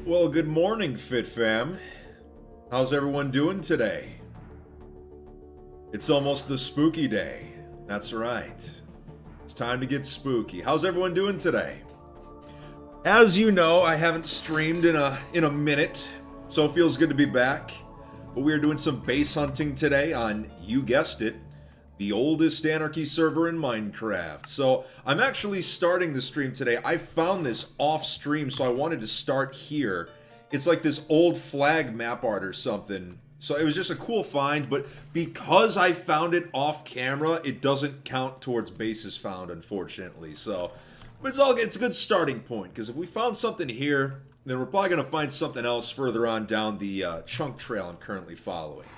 Well, good morning, Fit Fam. How's everyone doing today? It's almost the spooky day. That's right. It's time to get spooky. How's everyone doing today? As you know, I haven't streamed in a minute, so it feels good to be back. But we are doing some base hunting today on, you guessed it, the oldest anarchy server in Minecraft. So I'm actually starting the stream today. I found this off stream, so I wanted to start here. It's like this old flag map art or something. So it was just a cool find, but because I found it off camera, it doesn't count towards bases found, unfortunately. So but it's a good starting point, because if we found something here, then we're probably going to find something else further on down the chunk trail I'm currently following.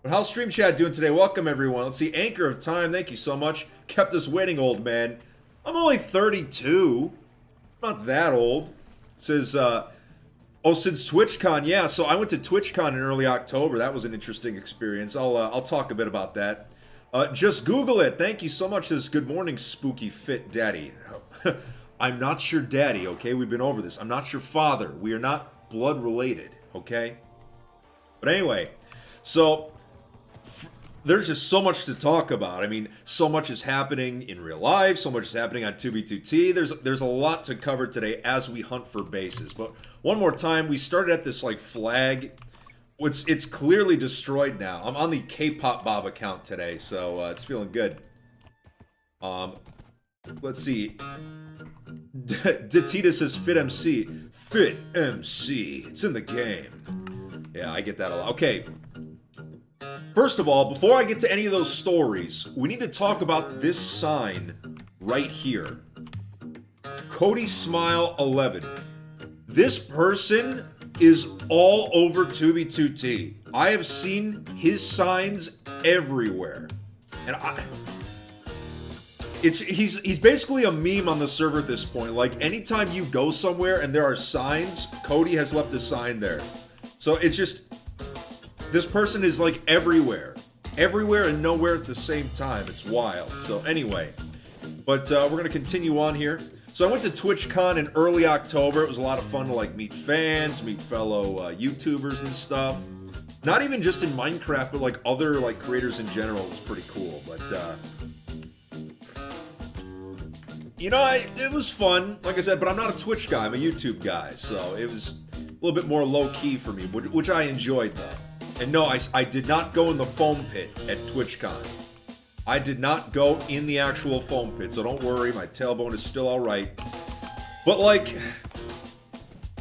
But how's Stream Chat doing today? Welcome, everyone. Let's see. Anchor of Time, thank you so much. Kept us waiting, old man. I'm only 32. Not that old. Says, oh, since TwitchCon. Yeah, so I went to TwitchCon in early October. That was an interesting experience. I'll talk a bit about that. Just Google it. Thank you so much. Says, good morning, Spooky Fit Daddy. I'm not your daddy, okay? We've been over this. I'm not your father. We are not blood related, okay? But anyway, so there's just so much to talk about. I mean, so much is happening in real life, so much is happening on 2b2t. There's a lot to cover today as we hunt for bases. But one more time, we started at this like flag. It's clearly destroyed now. I'm on the K-pop Bob account today, so it's feeling good. Let's see. Datita says FitMC. FitMC. It's in the game. Yeah, I get that a lot. Okay. First of all, before I get to any of those stories, we need to talk about this sign right here. Cody Smile 11. This person is all over 2b2t. I have seen his signs everywhere. And he's basically a meme on the server at this point. Like, anytime you go somewhere and there are signs, Cody has left a sign there. So it's just, this person is like everywhere. Everywhere and nowhere at the same time. It's wild. So anyway, but we're going to continue on here. So I went to TwitchCon in early October. It was a lot of fun to like meet fans, meet fellow YouTubers and stuff. Not even just in Minecraft, but like other like creators in general. It was pretty cool. But you know, it was fun, like I said, but I'm not a Twitch guy, I'm a YouTube guy, so it was a little bit more low-key for me, which I enjoyed, though. And no, I did not go in the foam pit at TwitchCon. I did not go in the actual foam pit, so don't worry, my tailbone is still alright. But, like,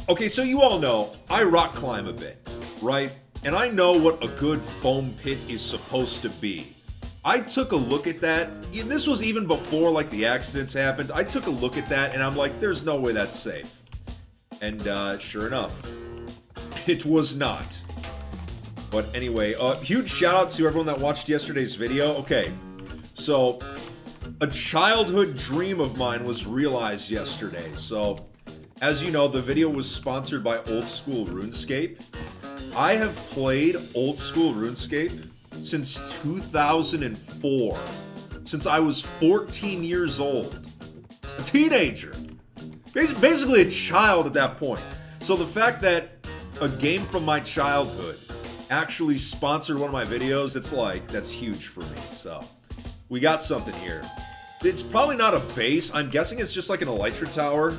okay, so you all know, I rock climb a bit, right? And I know what a good foam pit is supposed to be. I took a look at that. This was even before like the accidents happened. I took a look at that and I'm like, there's no way that's safe. And sure enough, it was not. But anyway, huge shout out to everyone that watched yesterday's video. Okay, so a childhood dream of mine was realized yesterday. So as you know, the video was sponsored by Old School RuneScape. I have played Old School RuneScape since 2004, since I was 14 years old, a teenager, basically a child at that point. So the fact that a game from my childhood actually sponsored one of my videos, that's huge for me. So we got something here. It's probably not a base. I'm guessing it's just like an elytra tower,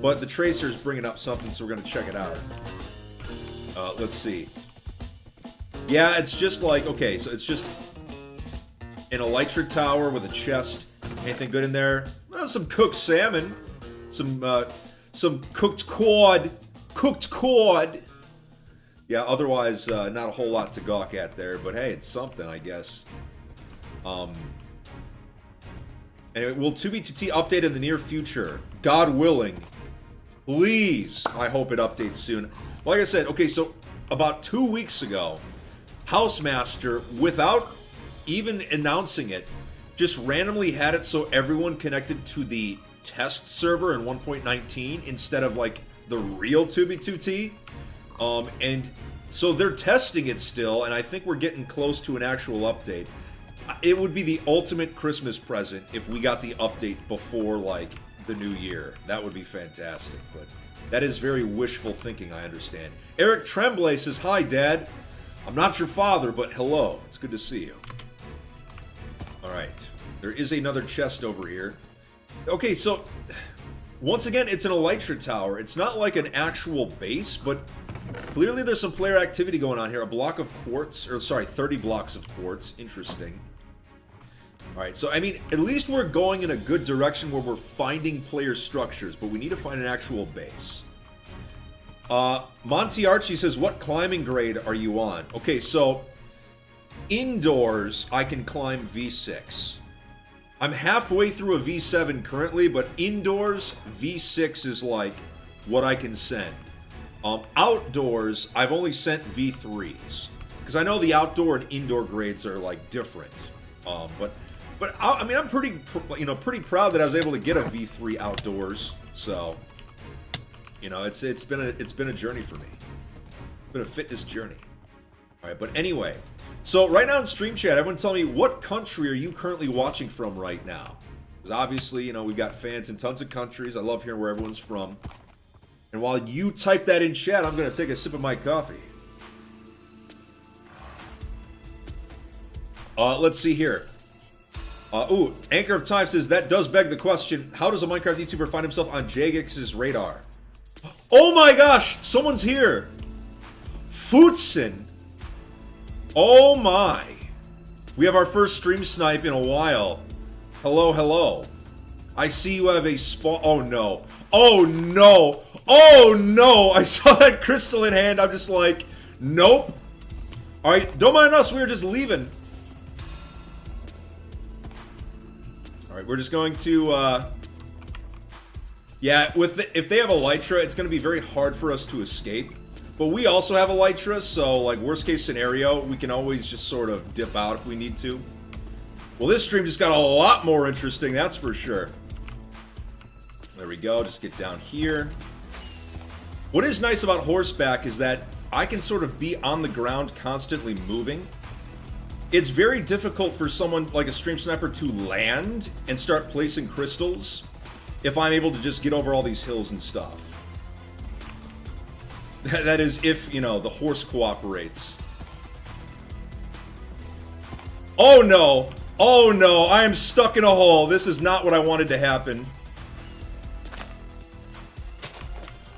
but the tracer's bringing up something, so we're gonna check it out. Let's see. Yeah, it's just like, okay, so it's just an elytra tower with a chest. Anything good in there? Well, some cooked salmon. Some cooked cod. Cooked cod! Yeah, otherwise, not a whole lot to gawk at there, but hey, it's something, I guess. Anyway, will 2b2t update in the near future? God willing. Please, I hope it updates soon. Like I said, okay, so about 2 weeks ago, Housemaster, without even announcing it, just randomly had it so everyone connected to the test server in 1.19 instead of like the real 2b2t. And so they're testing it still, and I think we're getting close to an actual update. It would be the ultimate Christmas present if we got the update before like the new year. That would be fantastic, but That is very wishful thinking, I understand. Eric Tremblay says, "Hi, Dad. I'm not your father, but hello. It's good to see you." Alright. There is another chest over here. Okay, so... once again, it's an elytra tower. It's not like an actual base, but clearly there's some player activity going on here. A block of quartz, or sorry, 30 blocks of quartz. Interesting. Alright, so I mean, at least we're going in a good direction where we're finding player structures, but we need to find an actual base. Monty Archie says, "What climbing grade are you on?" Okay, so indoors, I can climb V6. I'm halfway through a V7 currently, but indoors, V6 is like what I can send. Outdoors, I've only sent V3s. Because I know the outdoor and indoor grades are like different. But I mean, I'm pretty proud that I was able to get a V3 outdoors. So, you know, it's been a journey for me. It's been a fitness journey. All right, but anyway, so right now in stream chat, everyone tell me, what country are you currently watching from right now? Because obviously, you know, we've got fans in tons of countries. I love hearing where everyone's from. And while you type that in chat, I'm going to take a sip of my coffee. Let's see here. Ooh, Anchor of Time says, "That does beg the question, how does a Minecraft YouTuber find himself on Jagex's radar?" Oh my gosh, someone's here. Footson. Oh my. We have our first stream snipe in a while. Hello, hello. I see you have a spawn. Oh no. Oh no. Oh no. I saw that crystal in hand. I'm just like, nope. Alright, don't mind us. We were just leaving. Alright, we're just going to, yeah, if they have elytra, it's going to be very hard for us to escape. But we also have elytra, so, like, worst case scenario, we can always just sort of dip out if we need to. Well, this stream just got a lot more interesting, that's for sure. There we go, just get down here. What is nice about horseback is that I can sort of be on the ground constantly moving. It's very difficult for someone like a stream sniper to land and start placing crystals if I'm able to just get over all these hills and stuff. That is if, you know, the horse cooperates. Oh no! Oh no! I am stuck in a hole! This is not what I wanted to happen.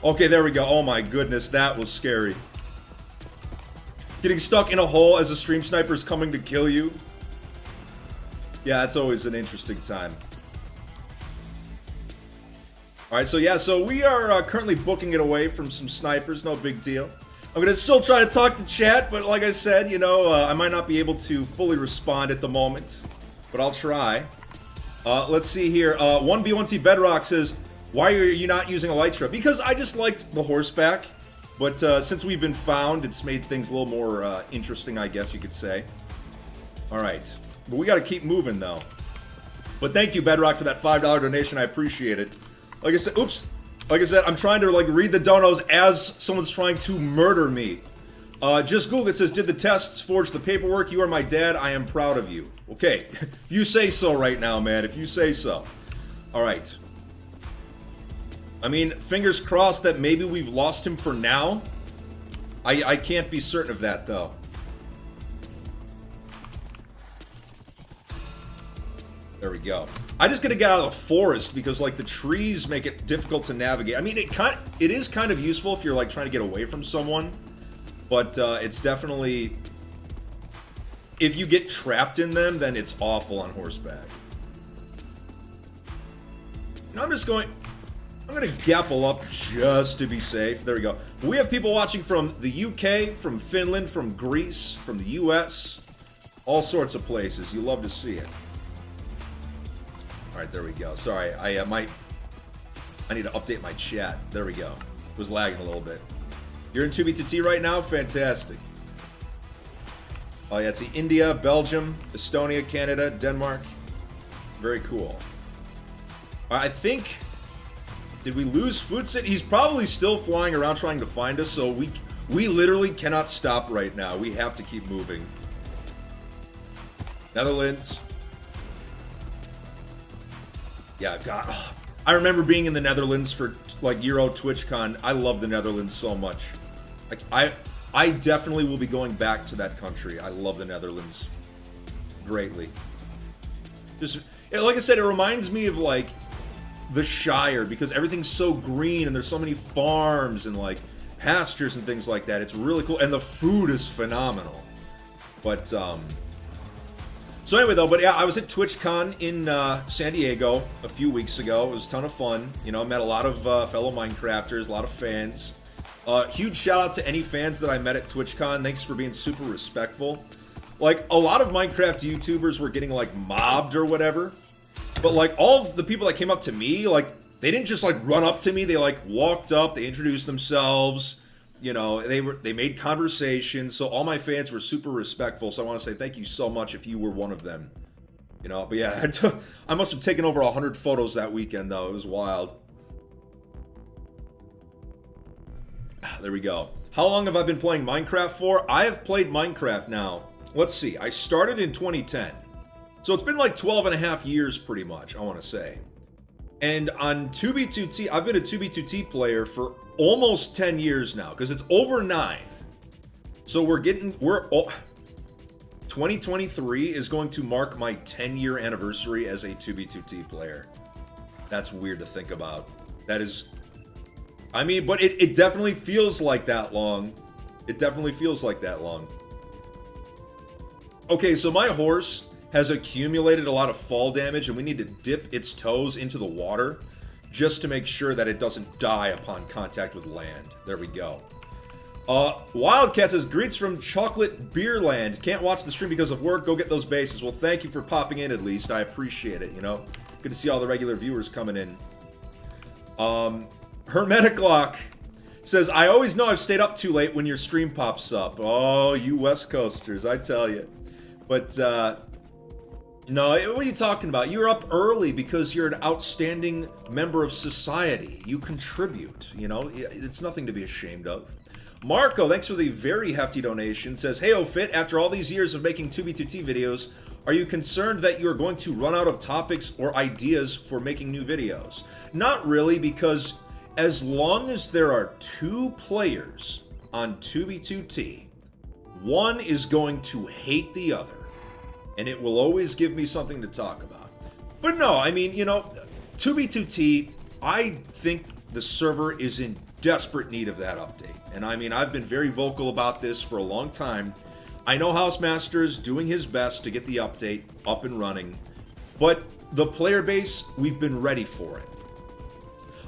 Okay, there we go. Oh my goodness, that was scary. Getting stuck in a hole as a stream sniper is coming to kill you. Yeah, that's always an interesting time. Alright, so yeah, so we are currently booking it away from some snipers, no big deal. I'm going to still try to talk to chat, but like I said, you know, I might not be able to fully respond at the moment. But I'll try. Let's see here. 1B1T Bedrock says, "Why are you not using elytra?" Because I just liked the horseback. But since we've been found, it's made things a little more interesting, I guess you could say. Alright. But we got to keep moving, though. But thank you, Bedrock, for that $5 donation. I appreciate it. Like I said, oops. Like I said, I'm trying to like read the donos as someone's trying to murder me. Just Google it says, "Did the tests forge the paperwork? You are my dad. I am proud of you." Okay. If you say so right now, man. If you say so. Alright. I mean, fingers crossed that maybe we've lost him for now. I can't be certain of that, though. There we go. I just gotta get out of the forest because, like, the trees make it difficult to navigate. I mean, it is kind of useful if you're, like, trying to get away from someone. But, it's definitely... if you get trapped in them, then it's awful on horseback. And I'm just going... I'm going to gapple up just to be safe. There we go. We have people watching from the UK, from Finland, from Greece, from the US. All sorts of places. You love to see it. Alright, there we go. Sorry, I need to update my chat. There we go. It was lagging a little bit. You're in 2B2T right now? Fantastic. Oh yeah, see, India, Belgium, Estonia, Canada, Denmark. Very cool. I think... did we lose Footsit? He's probably still flying around trying to find us, so we literally cannot stop right now. We have to keep moving. Netherlands. Yeah, God. I remember being in the Netherlands for like Euro TwitchCon. I love the Netherlands so much. Like I definitely will be going back to that country. I love the Netherlands greatly. Just like I said, it reminds me of like the Shire because everything's so green and there's so many farms and like pastures and things like that. It's really cool and the food is phenomenal. But so anyway though, but yeah, I was at TwitchCon in San Diego a few weeks ago. It was a ton of fun. You know, I met a lot of fellow Minecrafters, a lot of fans. Huge shout out to any fans that I met at TwitchCon. Thanks for being super respectful. Like, a lot of Minecraft YouTubers were getting, like, mobbed or whatever. But, like, all of the people that came up to me, like, they didn't just, like, run up to me. They, like, walked up. They introduced themselves. You know, they made conversation. So all my fans were super respectful. So I want to say thank you so much if you were one of them. You know, but yeah, I must have taken over 100 photos that weekend, though. It was wild. There we go. How long have I been playing Minecraft for? I have played Minecraft now. Let's see. I started in 2010. So it's been like 12 and a half years pretty much, I want to say. And on 2B2T, I've been a 2B2T player for almost 10 years now because it's over 9. So 2023 is going to mark my 10-year anniversary as a 2B2T player. That's weird to think about. That is... I mean, but it definitely feels like that long. It definitely feels like that long. Okay, so my horse has accumulated a lot of fall damage, and we need to dip its toes into the water just to make sure that it doesn't die upon contact with land. There we go. Wildcat says, greets from Chocolate Beerland. Can't watch the stream because of work. Go get those bases. Well, thank you for popping in at least. I appreciate it, you know. Good to see all the regular viewers coming in. Hermeticlock says, I always know I've stayed up too late when your stream pops up. Oh, you West Coasters, I tell you. But, no, what are you talking about? You're up early because you're an outstanding member of society. You contribute, you know? It's nothing to be ashamed of. Marco, thanks for the very hefty donation, says, hey, Fit, after all these years of making 2B2T videos, are you concerned that you're going to run out of topics or ideas for making new videos? Not really, because as long as there are 2 players on 2B2T, one is going to hate the other, and it will always give me something to talk about. But no, I mean, you know, 2B2T, I think the server is in desperate need of that update. And I mean, I've been very vocal about this for a long time. I know Housemaster is doing his best to get the update up and running, but the player base, we've been ready for it.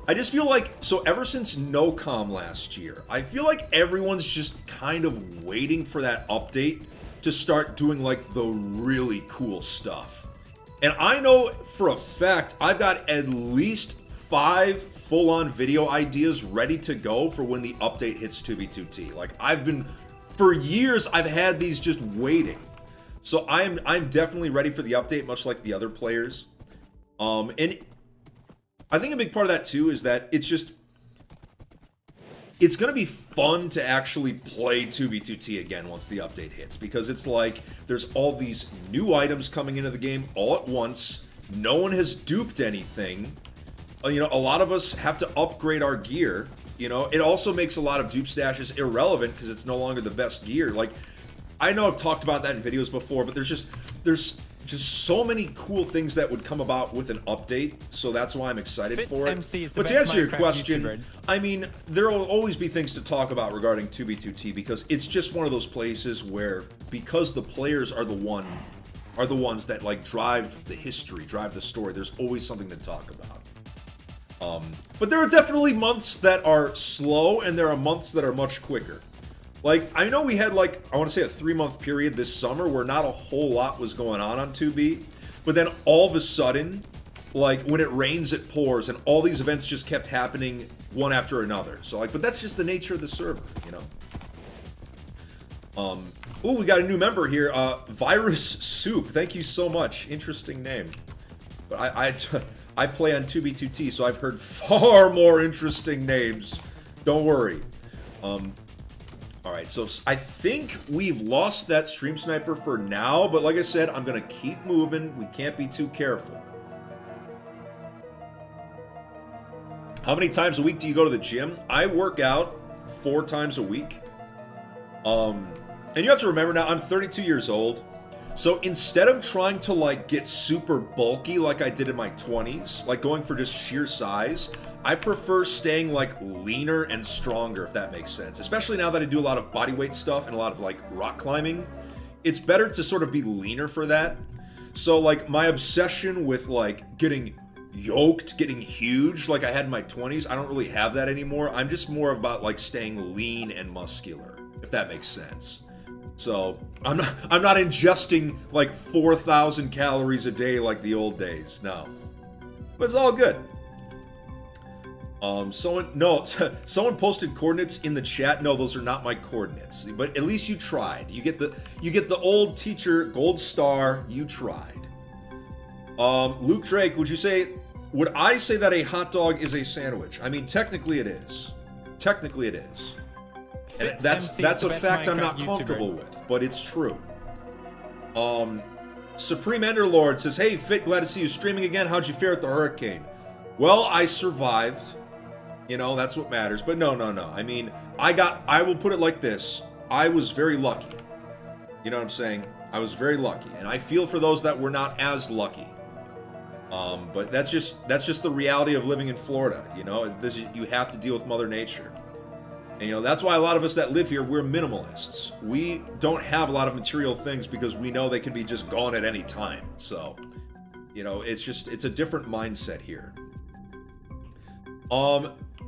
I just feel like, so ever since NoCom last year, I feel like everyone's just kind of waiting for that update to start doing like the really cool stuff. And I know for a fact, I've got at least 5 full-on video ideas ready to go for when the update hits 2B2T. Like for years, I've had these just waiting. So I'm definitely ready for the update, much like the other players. And I think a big part of that too is that it's going to be fun to actually play 2B2T again once the update hits, because it's like there's all these new items coming into the game all at once. No one has duped anything. You know, a lot of us have to upgrade our gear. You know, it also makes a lot of dupe stashes irrelevant because it's no longer the best gear. Like, I know I've talked about that in videos before, but there's just so many cool things that would come about with an update, so that's why I'm excited for it. But to answer your question, I mean, there will always be things to talk about regarding 2B2T because it's just one of those places where, because the players are the ones that like drive the history, drive the story, there's always something to talk about. But there are definitely months that are slow, and there are months that are much quicker. Like, I know we had, like, I want to say a 3-month period this summer where not a whole lot was going on 2B, but then all of a sudden, like, when it rains, it pours, and all these events just kept happening one after another. So, like, but that's just the nature of the server, you know? Ooh, we got a new member here, Virus Soup. Thank you so much. Interesting name. But I play on 2B2T, so I've heard far more interesting names. Don't worry. Alright, so I think we've lost that stream sniper for now, but like I said, I'm going to keep moving. We can't be too careful. How many times a week do you go to the gym? I work out 4 times a week. And you have to remember now, I'm 32 years old. So instead of trying to like get super bulky like I did in my 20s, like going for just sheer size, I prefer staying like leaner and stronger, if that makes sense. Especially now that I do a lot of bodyweight stuff and a lot of like rock climbing. It's better to sort of be leaner for that. So like my obsession with like getting yoked, getting huge like I had in my 20s, I don't really have that anymore. I'm just more about like staying lean and muscular, if that makes sense. So I'm not ingesting like 4,000 calories a day like the old days. No, but it's all good. Someone posted coordinates in the chat. No, those are not my coordinates. But at least you tried. You get the old teacher gold star. You tried. Luke Drake, would I say that a hot dog is a sandwich? I mean, technically it is. Technically it is. And that's a fact I'm not comfortable with, but it's true. Supreme Enderlord says, "Hey, Fit, glad to see you streaming again. How'd you fare at the hurricane?" Well, I survived. You know, that's what matters. But no. I mean, I will put it like this. I was very lucky. You know what I'm saying? I was very lucky. And I feel for those that were not as lucky. But that's just the reality of living in Florida. You know, you have to deal with Mother Nature. And, you know, that's why a lot of us that live here, we're minimalists. We don't have a lot of material things because we know they can be just gone at any time. So, you know, it's a different mindset here.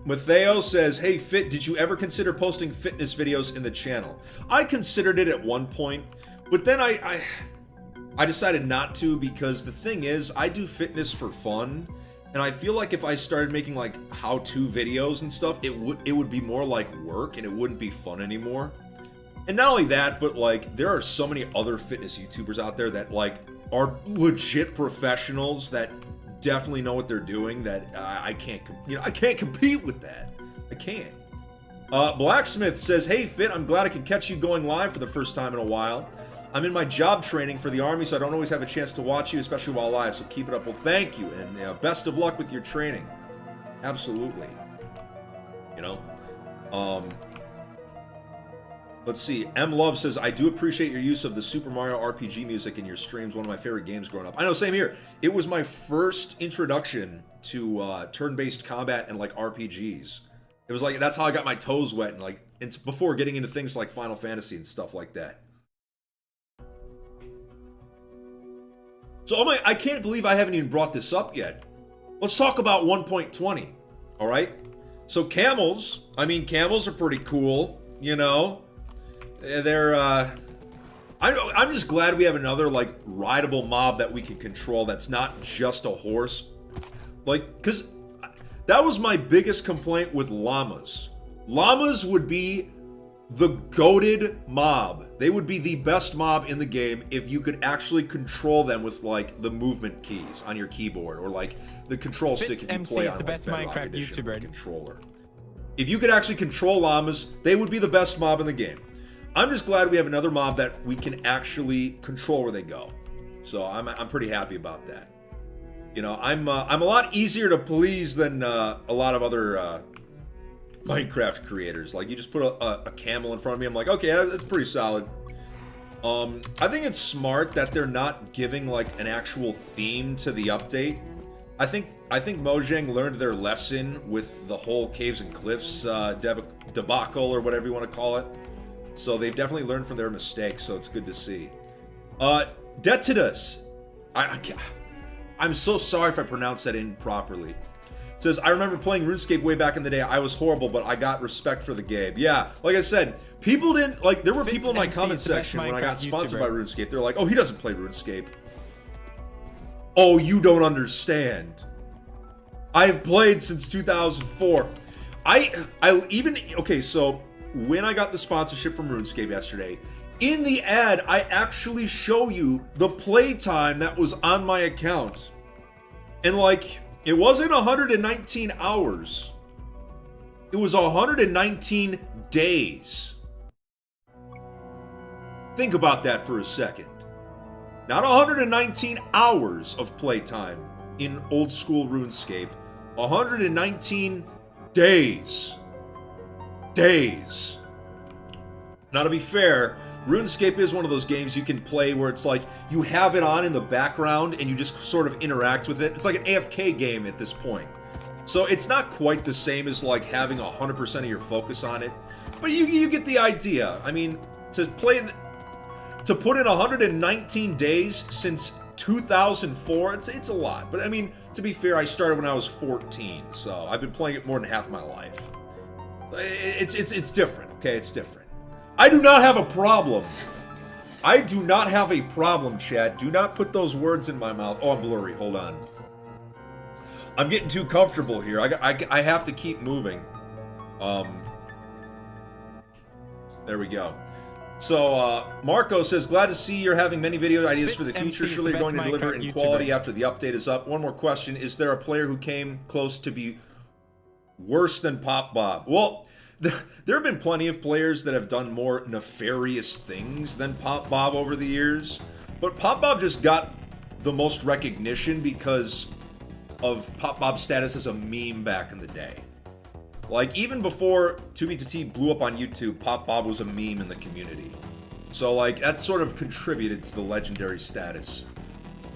Matteo says, "Hey, Fit, did you ever consider posting fitness videos in the channel?" I considered it at one point, but then I decided not to because the thing is, I do fitness for fun. And I feel like if I started making like how-to videos and stuff, it would be more like work and it wouldn't be fun anymore. And not only that, but like there are so many other fitness YouTubers out there that like are legit professionals that definitely know what they're doing that I can't compete with that. I can't. Blacksmith says, "Hey Fit, I'm glad I could catch you going live for the first time in a while. I'm in my job training for the Army, so I don't always have a chance to watch you, especially while live, so keep it up." Well, thank you, and best of luck with your training. Absolutely. You know? Let's see. M Love says, "I do appreciate your use of the Super Mario RPG music in your streams. One of my favorite games growing up." I know, same here. It was my first introduction to turn-based combat and, like, RPGs. It was like, that's how I got my toes wet, and, like, it's before getting into things like Final Fantasy and stuff like that. So, I can't believe I haven't even brought this up yet. Let's talk about 1.20, all right? So camels are pretty cool, you know? They're, I'm just glad we have another, like, rideable mob that we can control that's not just a horse. Like, because that was my biggest complaint with llamas. Llamas would be the goated mob. They would be the best mob in the game if you could actually control them with like the movement keys on your keyboard or like the control stick if you play on like Bedrock Edition with a controller. If you could actually control llamas, they would be the best mob in the game. I'm just glad we have another mob that we can actually control where they go. So I'm pretty happy about that. You know, I'm a lot easier to please than a lot of other Minecraft creators. Like, you just put a camel in front of me, I'm like, okay, that's pretty solid. I think it's smart that they're not giving like an actual theme to the update. I think Mojang learned their lesson with the whole Caves and Cliffs debacle or whatever you want to call it. So they've definitely learned from their mistakes, so it's good to see. Detidus, I'm so sorry if I pronounced that improperly. Says, "I remember playing RuneScape way back in the day. I was horrible, but I got respect for the game." Yeah, like I said, people didn't, like, there were people in my comment section when I got sponsored by RuneScape. They're like, "Oh, he doesn't play RuneScape." Oh, you don't understand. I've played since 2004. Okay, so when I got the sponsorship from RuneScape yesterday, in the ad, I actually show you the playtime that was on my account. And like, it wasn't 119 hours. It was 119 days. Think about that for a second. Not 119 hours of playtime in old school RuneScape. 119 days. Days. Now, to be fair, RuneScape is one of those games you can play where it's like you have it on in the background and you just sort of interact with it. It's like an AFK game at this point. So it's not quite the same as like having 100% of your focus on it. But you get the idea. I mean, to put in 119 days since 2004, it's a lot. But I mean, to be fair, I started when I was 14, so I've been playing it more than half my life. It's different, okay? It's different. I do not have a problem. I do not have a problem, chat. Do not put those words in my mouth. Oh, I'm blurry. Hold on. I'm getting too comfortable here. I have to keep moving. There we go. So, Marco says, glad to see you're having many video ideas for the future. Surely you're going to deliver in quality after the update is up. One more question. Is there a player who came close to be worse than Pop Bob? Well, there have been plenty of players that have done more nefarious things than Pop Bob over the years. But Pop Bob just got the most recognition because of Pop Bob's status as a meme back in the day. Like, even before 2B2T blew up on YouTube, Pop Bob was a meme in the community. So, like, that sort of contributed to the legendary status.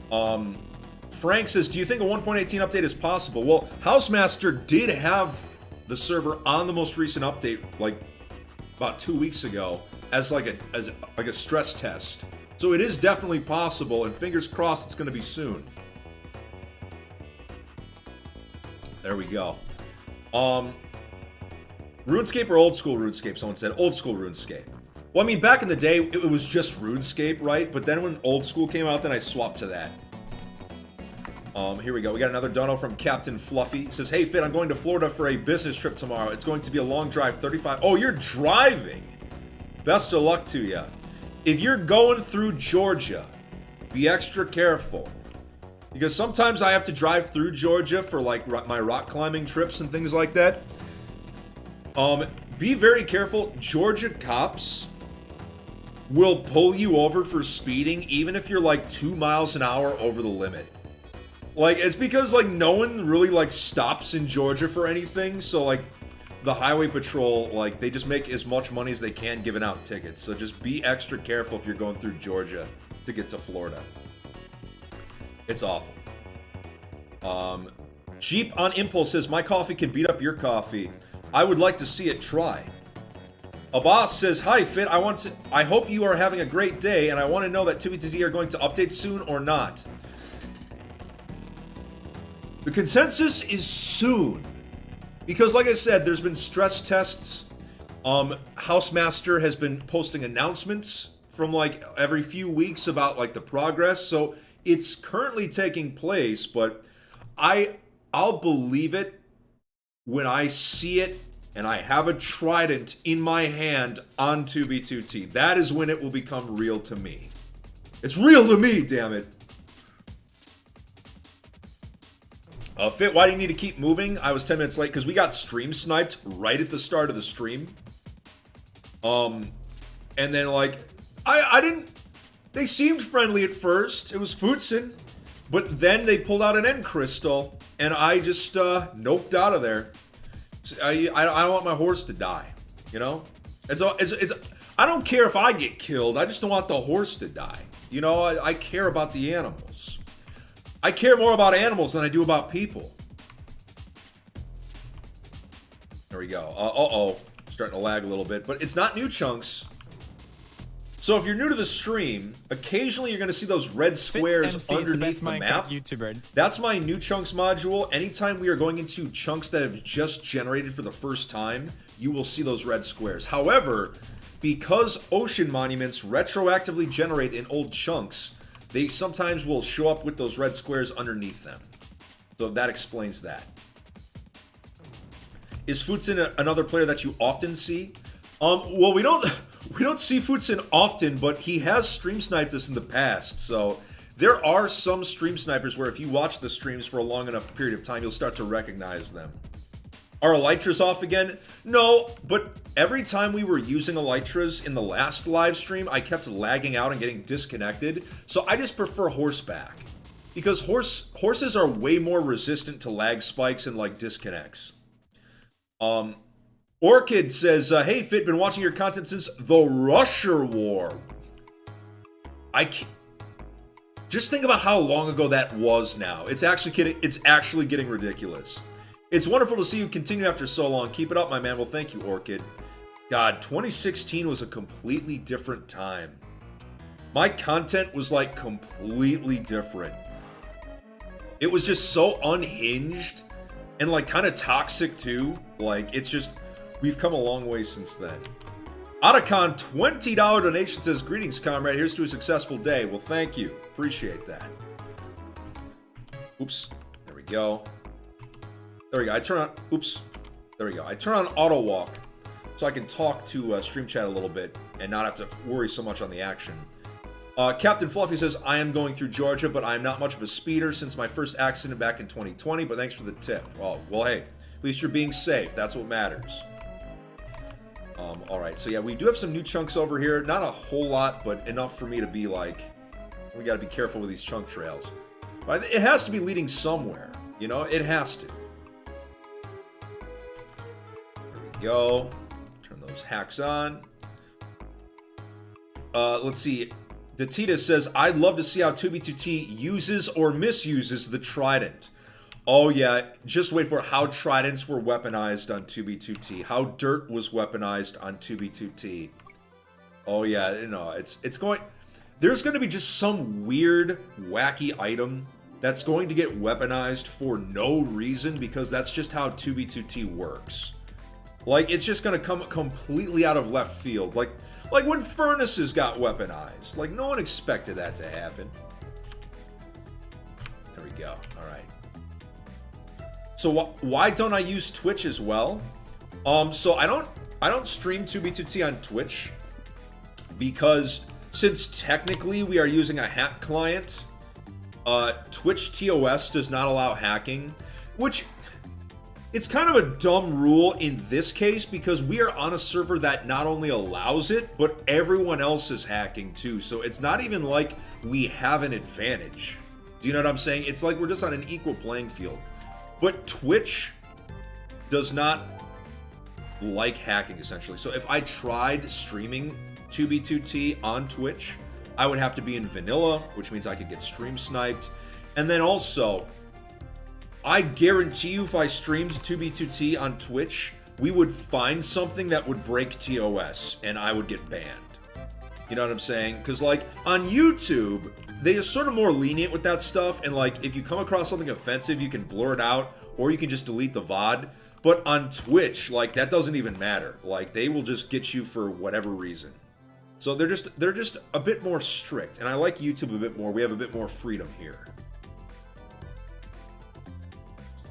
Frank says, do you think a 1.18 update is possible? Well, Housemaster did have the server on the most recent update, like, about 2 weeks ago, as like a stress test. So it is definitely possible, and fingers crossed it's going to be soon. There we go. RuneScape or old school RuneScape? Someone said old school RuneScape. Well, I mean, back in the day, it was just RuneScape, right? But then when old school came out, then I swapped to that. Here we go. We got another dono from Captain Fluffy. It says, hey, Fit, I'm going to Florida for a business trip tomorrow. It's going to be a long drive, 35. Oh, you're driving. Best of luck to you. If you're going through Georgia, be extra careful. Because sometimes I have to drive through Georgia for, like, my rock climbing trips and things like that. Be very careful. Georgia cops will pull you over for speeding even if you're, like, 2 miles an hour over the limit. Like, it's because, like, no one really, like, stops in Georgia for anything. So, like, the highway patrol, like, they just make as much money as they can giving out tickets. So just be extra careful if you're going through Georgia to get to Florida. It's awful. Jeep on Impulse says, my coffee can beat up your coffee. I would like to see it try. Abbas says, hi, Fit. I hope you are having a great day, and I want to know that 2B2T are going to update soon or not. The consensus is soon. Because, like I said, there's been stress tests. Housemaster has been posting announcements from, like, every few weeks about, like, the progress. So it's currently taking place, but I'll believe it when I see it and I have a trident in my hand on 2B2T. That is when it will become real to me. It's real to me, damn it. Fit, why do you need to keep moving? I was 10 minutes late because we got stream sniped right at the start of the stream. And then, like, I didn't... They seemed friendly at first. It was Futsin. But then they pulled out an end crystal, and I just noped out of there. I don't want my horse to die, you know? I don't care if I get killed. I just don't want the horse to die. You know, I care about the animals. I care more about animals than I do about people. There we go. Uh-oh. Starting to lag a little bit. But it's not new chunks. So if you're new to the stream, occasionally you're going to see those red squares underneath the map. That's my new chunks module. Anytime we are going into chunks that have just generated for the first time, you will see those red squares. However, because ocean monuments retroactively generate in old chunks, they sometimes will show up with those red squares underneath them. So that explains that. Is Futsin another player that you often see? Well, we don't see Futsin often, but he has stream sniped us in the past. So there are some stream snipers where if you watch the streams for a long enough period of time, you'll start to recognize them. Are elytras off again? No, but every time we were using elytras in the last live stream, I kept lagging out and getting disconnected. So I just prefer horseback. because horses are way more resistant to lag spikes and like disconnects. Orchid says, "Hey Fit, been watching your content since the Russia War." I can't, just think about how long ago that was now. It's actually getting ridiculous. It's wonderful to see you continue after so long. Keep it up, my man. Well, thank you, Orchid. God, 2016 was a completely different time. My content was like completely different. It was just so unhinged and like kind of toxic too. Like, it's just, we've come a long way since then. Otacon, $20 donation says, "Greetings, comrade. Here's to a successful day." Well, thank you. Appreciate that. Oops. There we go. There we go. I turn on, oops. There we go. I turn on auto walk so I can talk to Stream Chat a little bit and not have to worry so much on the action. Captain Fluffy says, "I am going through Georgia, but I am not much of a speeder since my first accident back in 2020, but thanks for the tip." Oh, well, hey, at least you're being safe. That's what matters. Alright, so yeah, we do have some new chunks over here. Not a whole lot, but enough for me to be like, we gotta be careful with these chunk trails. But it has to be leading somewhere, you know? It has to. There we go. Turn those hacks on. Let's see. Datita says, "I'd love to see how 2B2T uses or misuses the Trident." Oh yeah, just wait for how Tridents were weaponized on 2B2T. How dirt was weaponized on 2B2T. Oh yeah, you know, it's going... There's going to be just some weird, wacky item that's going to get weaponized for no reason because that's just how 2B2T works. Like, it's just going to come completely out of left field. Like when furnaces got weaponized. Like, no one expected that to happen. There we go. All right. So why don't I use Twitch as well? So I don't stream 2B2T on Twitch because since technically we are using a hack client, Twitch TOS does not allow hacking, which it's kind of a dumb rule in this case because we are on a server that not only allows it, but everyone else is hacking too. So it's not even like we have an advantage. Do you know what I'm saying? It's like we're just on an equal playing field. But Twitch does not like hacking, essentially. So if I tried streaming 2B2T on Twitch, I would have to be in vanilla, which means I could get stream sniped. And then also, I guarantee you if I streamed 2B2T on Twitch, we would find something that would break TOS, and I would get banned. You know what I'm saying? Because, like, on YouTube, they are sort of more lenient with that stuff, and like, if you come across something offensive, you can blur it out, or you can just delete the VOD. But on Twitch, like, that doesn't even matter. Like, they will just get you for whatever reason. So they're just a bit more strict, and I like YouTube a bit more. We have a bit more freedom here.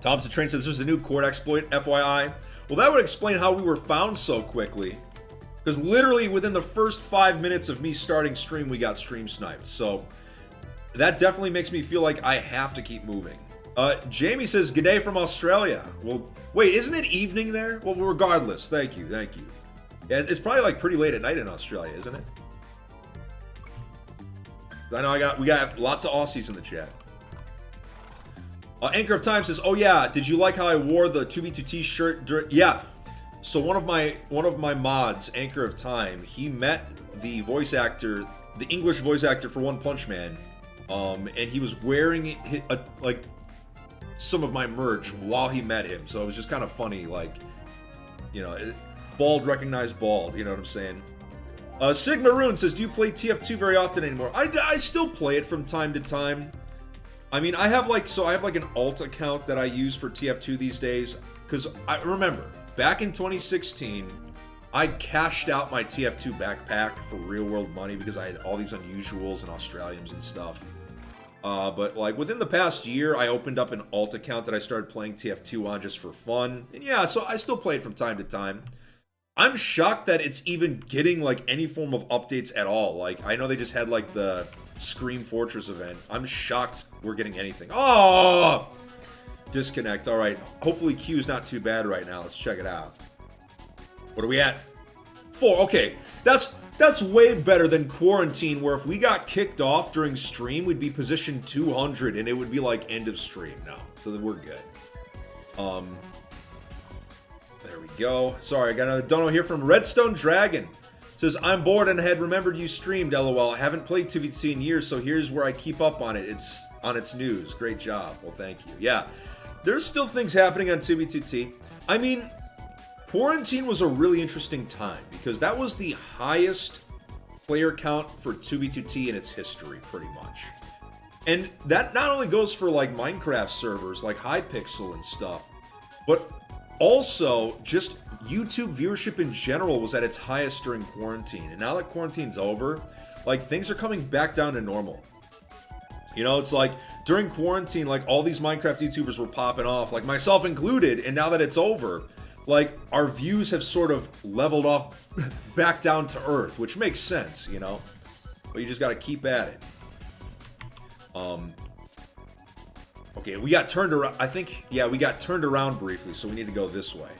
Thompson Train says there's a new court exploit, FYI. Well, that would explain how we were found so quickly. Because literally within the first 5 minutes of me starting stream, we got stream sniped. So that definitely makes me feel like I have to keep moving. Jamie says, "Good day from Australia." Well, wait, isn't it evening there? Well, regardless, thank you. Yeah, it's probably like pretty late at night in Australia, isn't it? I know we got lots of Aussies in the chat. Anchor of Time says, "Oh yeah, did you like how I wore the 2B2T shirt during..." Yeah. So one of my mods, Anchor of Time, he met the voice actor, the English voice actor for One Punch Man, and he was wearing like some of my merch while he met him. So it was just kind of funny, like, you know, bald recognized bald. You know what I'm saying? Sigma Rune says, "Do you play TF2 very often anymore?" I still play it from time to time. I mean, I have like an alt account that I use for TF2 these days because I remember. Back in 2016, I cashed out my TF2 backpack for real world money because I had all these unusuals and Australians and stuff. But like within the past year, I opened up an alt account that I started playing TF2 on just for fun. And yeah, so I still play it from time to time. I'm shocked that it's even getting like any form of updates at all. Like, I know they just had like the Scream Fortress event. I'm shocked we're getting anything. Oh! Disconnect. All right. Hopefully Q's not too bad right now. Let's check it out. What are we at? 4. Okay. That's That's way better than quarantine, where if we got kicked off during stream, we'd be position 200 and it would be like end of stream. No, so then we're good. There we go. Sorry, I got another dono here from Redstone Dragon. Says, I'm bored and had remembered you streamed, lol. I haven't played 2v2 in years, so here's where I keep up on it. It's on its news. Great job. Well, thank you. Yeah, there's still things happening on 2v2T. I mean, quarantine was a really interesting time because that was the highest player count for 2v2T in its history, pretty much. And that not only goes for like Minecraft servers like Hypixel and stuff, but also just YouTube viewership in general was at its highest during quarantine. And now that quarantine's over, like things are coming back down to normal. You know, it's like during quarantine, like all these Minecraft YouTubers were popping off, like myself included, and now that it's over, like our views have sort of leveled off back down to earth, which makes sense, you know? But you just gotta keep at it. Okay, we got turned around, I think, yeah, we got turned around briefly, so we need to go this way.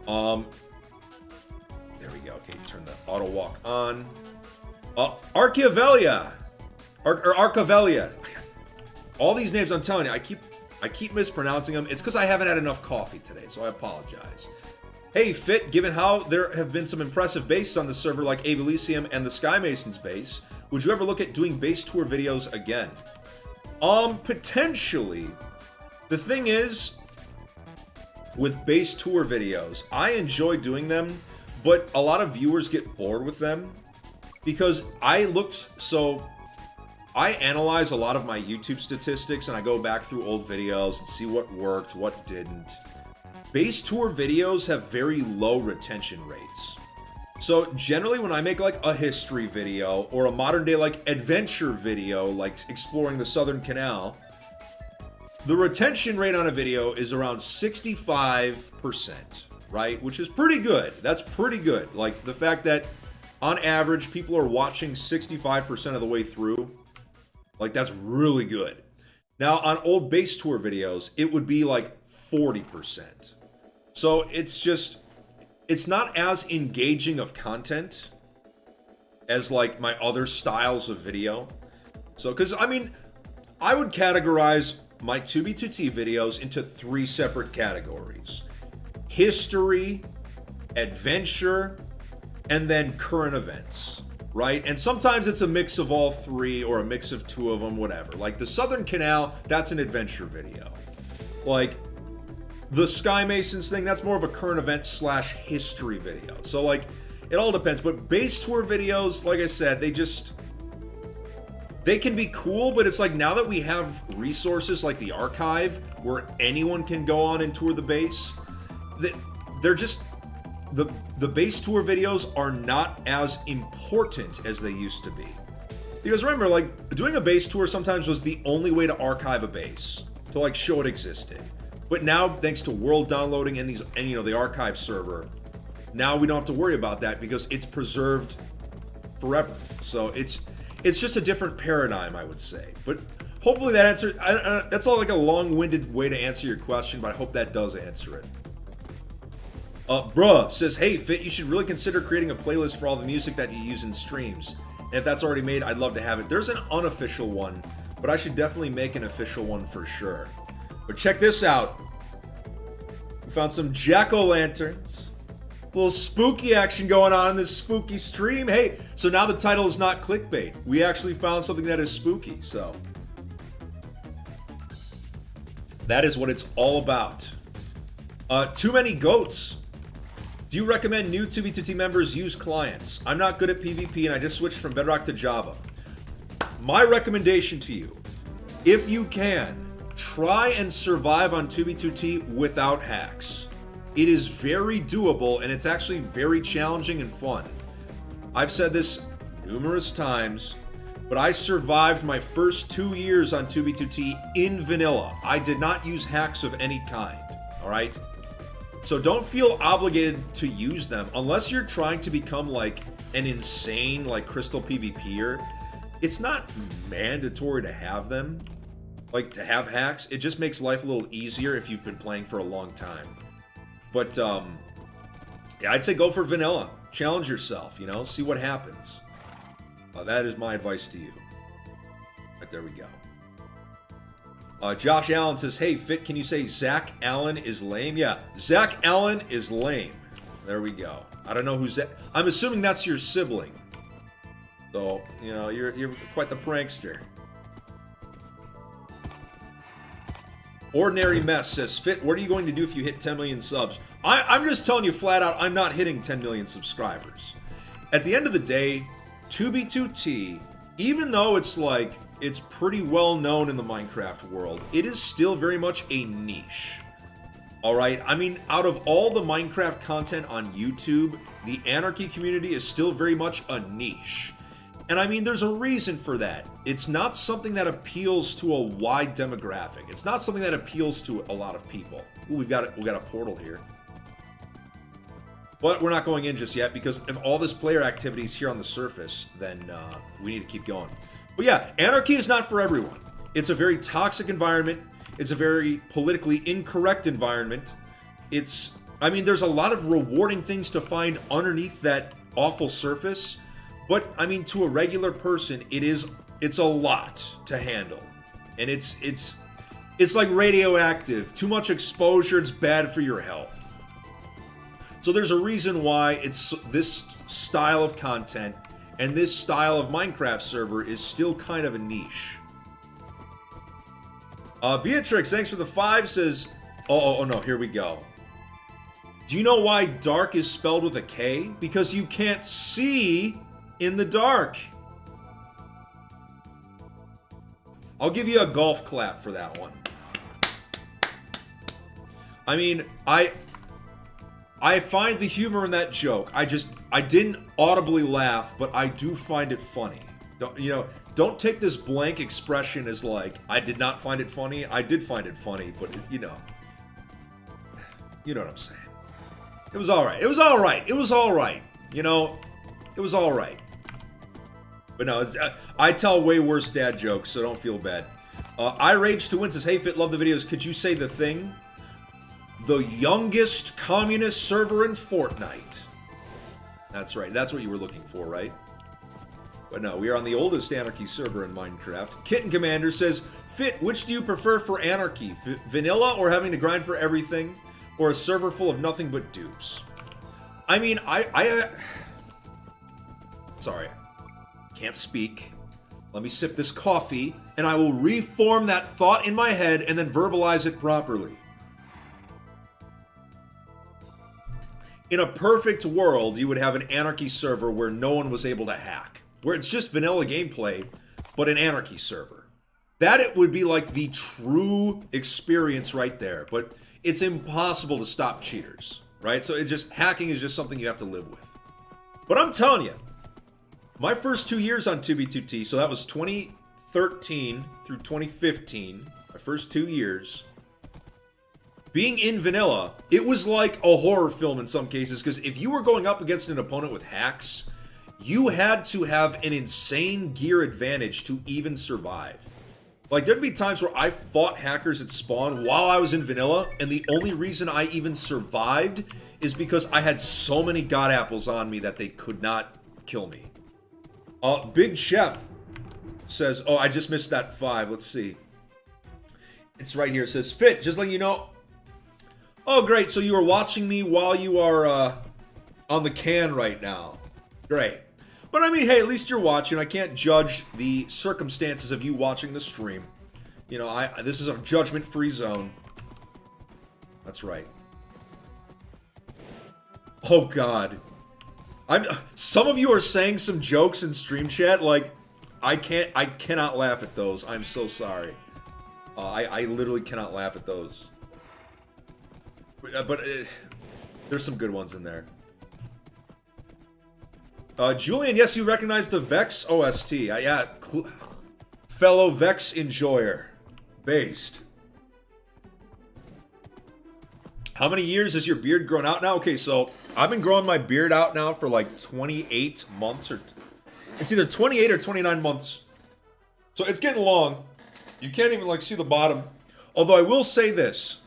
There we go. Okay, turn the auto walk on. Archivelia. Archivelia. All these names, I'm telling you, I keep mispronouncing them. It's because I haven't had enough coffee today, so I apologize. Hey, Fit, given how there have been some impressive bases on the server like Ave Elysium and the Sky Masons base, would you ever look at doing base tour videos again? Potentially. The thing is, with base tour videos, I enjoy doing them, but a lot of viewers get bored with them because I analyze a lot of my YouTube statistics and I go back through old videos and see what worked, what didn't. Base tour videos have very low retention rates. So generally when I make like a history video or a modern day like adventure video, like exploring the Southern Canal, the retention rate on a video is around 65%, right? Which is pretty good. That's pretty good. Like the fact that on average, people are watching 65% of the way through, like that's really good. Now on old base tour videos, it would be like 40%. So it's not as engaging of content as like my other styles of video. So, because I mean, I would categorize my 2v2T videos into 3 separate categories: history, adventure, and then current events, right? And sometimes it's a mix of all 3 or a mix of 2 of them, whatever. Like the Southern Canal, that's an adventure video. Like the Sky Masons thing, that's more of a current event / history video. So like, it all depends. But base tour videos, like I said, they can be cool, but it's like now that we have resources like the archive where anyone can go on and tour the base, they're just, the base tour videos are not as important as they used to be. Because remember, like doing a base tour sometimes was the only way to archive a base, to like show it existed. But now, thanks to world downloading and you know, the archive server, now we don't have to worry about that because it's preserved forever. So it's just a different paradigm, I would say. But hopefully that answers. That's all like a long-winded way to answer your question, but I hope that does answer it. Bruh says, hey Fit, you should really consider creating a playlist for all the music that you use in streams. And if that's already made, I'd love to have it. There's an unofficial one, but I should definitely make an official one for sure. But check this out. We found some jack-o'-lanterns. A little spooky action going on in this spooky stream. Hey, so now the title is not clickbait. We actually found something that is spooky, so. That is what it's all about. Too many goats. Do you recommend new 2v2T members use clients? I'm not good at PvP and I just switched from Bedrock to Java. My recommendation to you, if you can, try and survive on 2v2T without hacks. It is very doable and it's actually very challenging and fun. I've said this numerous times, but I survived my first 2 years on 2v2T in vanilla. I did not use hacks of any kind, alright? So don't feel obligated to use them unless you're trying to become like an insane like crystal PvPer. It's not mandatory to have them. Like, to have hacks, it just makes life a little easier if you've been playing for a long time. But, Yeah, I'd say go for vanilla. Challenge yourself, you know, see what happens. That is my advice to you. Right, there we go. Josh Allen says, hey, Fit, can you say Zach Allen is lame? Yeah, Zach Allen is lame. There we go. I don't know who's that. I'm assuming that's your sibling. So, you know, you're quite the prankster. Ordinary Mess says, Fit, what are you going to do if you hit 10 million subs? I'm just telling you flat out, I'm not hitting 10 million subscribers. At the end of the day, 2B2T, even though it's like, it's pretty well known in the Minecraft world, it is still very much a niche. Alright, I mean, out of all the Minecraft content on YouTube, the Anarchy community is still very much a niche. And I mean, there's a reason for that. It's not something that appeals to a wide demographic. It's not something that appeals to a lot of people. Ooh, we got a portal here. But we're not going in just yet because if all this player activity is here on the surface, then we need to keep going. But yeah, Anarchy is not for everyone. It's a very toxic environment. It's a very politically incorrect environment. I mean, there's a lot of rewarding things to find underneath that awful surface. But, I mean, to a regular person, it's a lot to handle. And it's like radioactive. Too much exposure, it's bad for your health. So there's a reason why it's this style of content and this style of Minecraft server is still kind of a niche. Beatrix, thanks for the 5, says, oh no, here we go. Do you know why dark is spelled with a K? Because you can't see in the dark. I'll give you a golf clap for that one. I mean, I find the humor in that joke. I didn't audibly laugh, but I do find it funny. Don't take this blank expression as like, I did not find it funny. I did find it funny, but you know what I'm saying. It was all right. It was all right. It was all right. You know, it was all right. But no, I tell way worse dad jokes, so don't feel bad. I Rage to Win says, hey Fit, love the videos. Could you say the thing? The youngest communist server in Fortnite. That's right. That's what you were looking for, right? But no, we are on the oldest Anarchy server in Minecraft. Kitten Commander says, Fit, which do you prefer for Anarchy? Vanilla or having to grind for everything? Or a server full of nothing but dupes? I mean, sorry. Can't speak. Let me sip this coffee, and I will reform that thought in my head and then verbalize it properly. In a perfect world, you would have an Anarchy server where no one was able to hack. Where it's just vanilla gameplay, but an Anarchy server. That it would be like the true experience right there. But it's impossible to stop cheaters, right? So hacking is just something you have to live with. But I'm telling you, my first 2 years on 2B2T, so that was 2013 through 2015, my first 2 years, being in vanilla, it was like a horror film in some cases, because if you were going up against an opponent with hacks, you had to have an insane gear advantage to even survive. Like, there'd be times where I fought hackers at spawn while I was in vanilla, and the only reason I even survived is because I had so many god apples on me that they could not kill me. Big Chef says, oh, I just missed that 5. Let's see. It's right here. It says, Fit, just letting you know. Oh, great. So you are watching me while you are on the can right now. Great. But I mean, hey, at least you're watching. I can't judge the circumstances of you watching the stream. You know, this is a judgment-free zone. That's right. Oh, God. Some of you are saying some jokes in stream chat, like, I cannot laugh at those. I'm so sorry. I literally cannot laugh at those. But there's some good ones in there. Julian, yes, you recognize the Vex OST. Yeah, fellow Vex enjoyer. Based. How many years has your beard grown out now? Okay, so I've been growing my beard out now for like 28 months, or it's either 28 or 29 months. So it's getting long. You can't even like see the bottom. Although I will say this.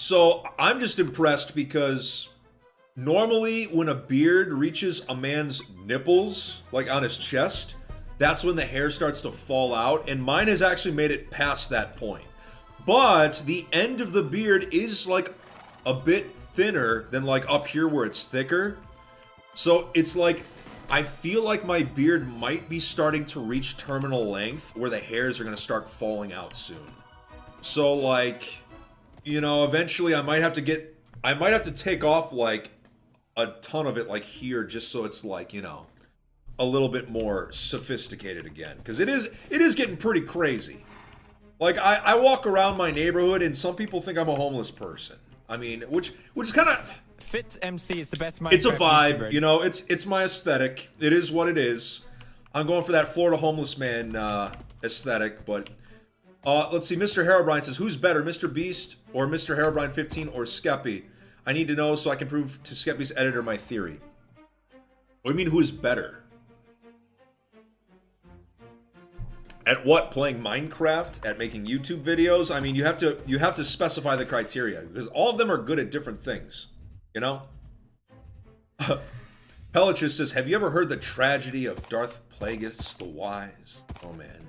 So I'm just impressed because normally when a beard reaches a man's nipples, like on his chest, that's when the hair starts to fall out, and mine has actually made it past that point. But the end of the beard is like a bit thinner than like up here where it's thicker. So it's like, I feel like my beard might be starting to reach terminal length where the hairs are going to start falling out soon. So like, you know, eventually I might have to take off like a ton of it like here just so it's like, you know, a little bit more sophisticated again. Because it is getting pretty crazy. Like, I walk around my neighborhood and some people think I'm a homeless person. I mean, which is kind of... FitMC is the best Minecraft It's a vibe, YouTuber. you know, it's my aesthetic. It is what it is. I'm going for that Florida homeless man aesthetic, but... let's see, Mr. Herobrine says, who's better, Mr. Beast or Mr. Herobrine 15 or Skeppy? I need to know so I can prove to Skeppy's editor my theory. What do you mean, who's better? At what? Playing Minecraft? At making YouTube videos? I mean, you have to specify the criteria because all of them are good at different things. You know? Pelichus says, have you ever heard the tragedy of Darth Plagueis the Wise? Oh man.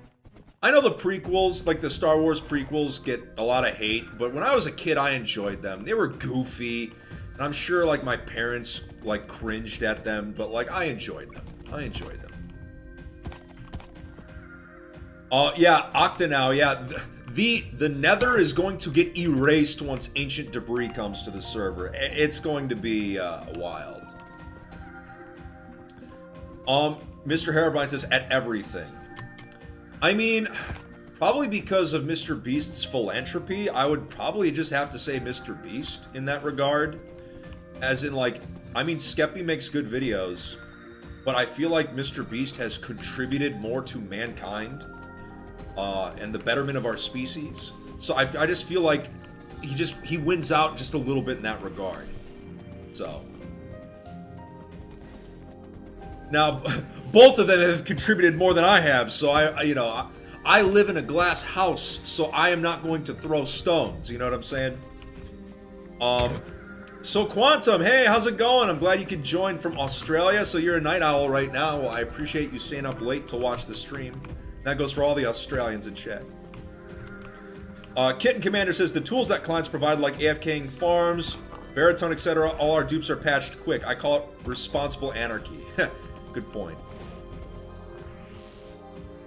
I know the prequels, like the Star Wars prequels, get a lot of hate, but when I was a kid, I enjoyed them. They were goofy, and I'm sure like my parents like cringed at them, but like I enjoyed them. I enjoyed them. Yeah, Octanow, yeah. The Nether is going to get erased once ancient debris comes to the server. It's going to be wild. Mr. Herobrine says, at everything. I mean, probably because of Mr. Beast's philanthropy, I would probably just have to say Mr. Beast in that regard. As in, like, I mean, Skeppy makes good videos, but I feel like Mr. Beast has contributed more to mankind and the betterment of our species. So I just feel like he wins out just a little bit in that regard. So now both of them have contributed more than I have, so I live in a glass house, so I am not going to throw stones, you know what I'm saying? So Quantum, hey, how's it going? I'm glad you could join from Australia, so you're a night owl right now. Well, I appreciate you staying up late to watch the stream. That goes for all the Australians in chat. Kitten Commander says, the tools that clients provide like AFKing farms, baritone, etc., all our dupes are patched quick. I call it responsible anarchy. Good point.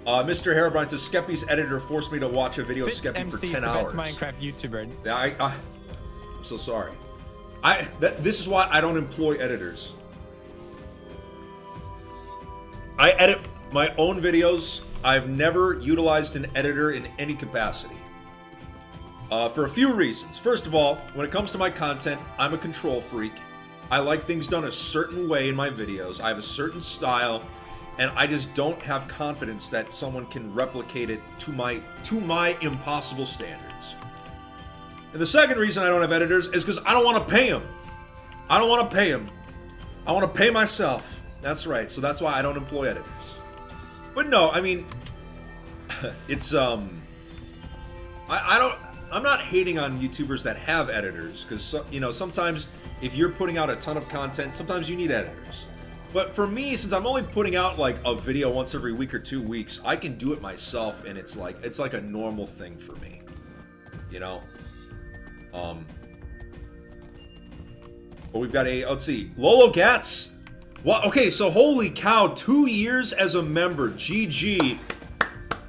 Mr. Herobrine says, Skeppy's editor forced me to watch a video of Skeppy for 10 hours. FitMC is the best Minecraft YouTuber. Yeah, I'm so sorry. This is why I don't employ editors. I edit my own videos. I've never utilized an editor in any capacity. For a few reasons. First of all, when it comes to my content, I'm a control freak. I like things done a certain way in my videos. I have a certain style, and I just don't have confidence that someone can replicate it to my impossible standards. And the second reason I don't have editors is because I don't want to pay them. I don't want to pay them. I want to pay myself. That's right. So that's why I don't employ editors. But no, I mean, it's I'm not hating on YouTubers that have editors, because you know, sometimes if you're putting out a ton of content, sometimes you need editors. But for me, since I'm only putting out like a video once every week or 2 weeks, I can do it myself, and it's like a normal thing for me, you know. But we've got let's see, Lolo Gats. What? Okay, so holy cow, 2 years as a member. GG.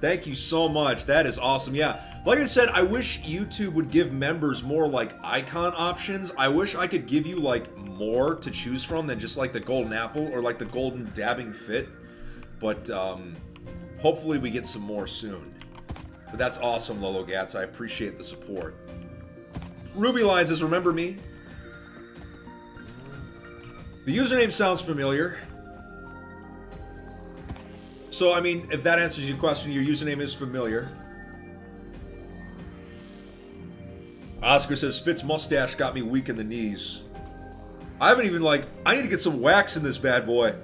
Thank you so much. That is awesome. Yeah. Like I said, I wish YouTube would give members more like icon options. I wish I could give you like more to choose from than just like the golden apple or like the golden dabbing fit. But hopefully we get some more soon. But that's awesome, Lolo Gats. I appreciate the support. Ruby Line says, remember me? The username sounds familiar. So, I mean, if that answers your question, your username is familiar. Oscar says, Fitz mustache got me weak in the knees. I haven't even, I need to get some wax in this bad boy.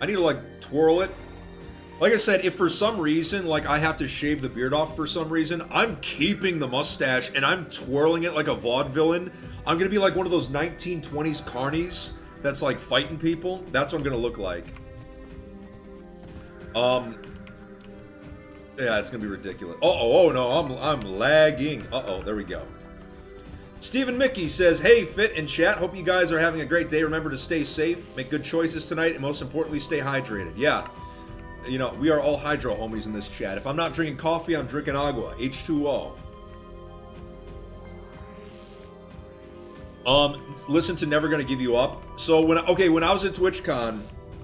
I need to, twirl it. Like I said, if for some reason, like, I have to shave the beard off for some reason, I'm keeping the mustache and I'm twirling it like a vaudevillain. I'm gonna be like one of those 1920s carnies that's like fighting people. That's what I'm gonna look like. Yeah, it's gonna be ridiculous. Oh no, I'm lagging. There we go. Stephen Mickey says, "Hey, Fit and chat. Hope you guys are having a great day. Remember to stay safe, make good choices tonight, and most importantly, stay hydrated." Yeah, you know, we are all hydro homies in this chat. If I'm not drinking coffee, I'm drinking agua, H2O. Listen to Never Gonna Give You Up. So when I was at TwitchCon,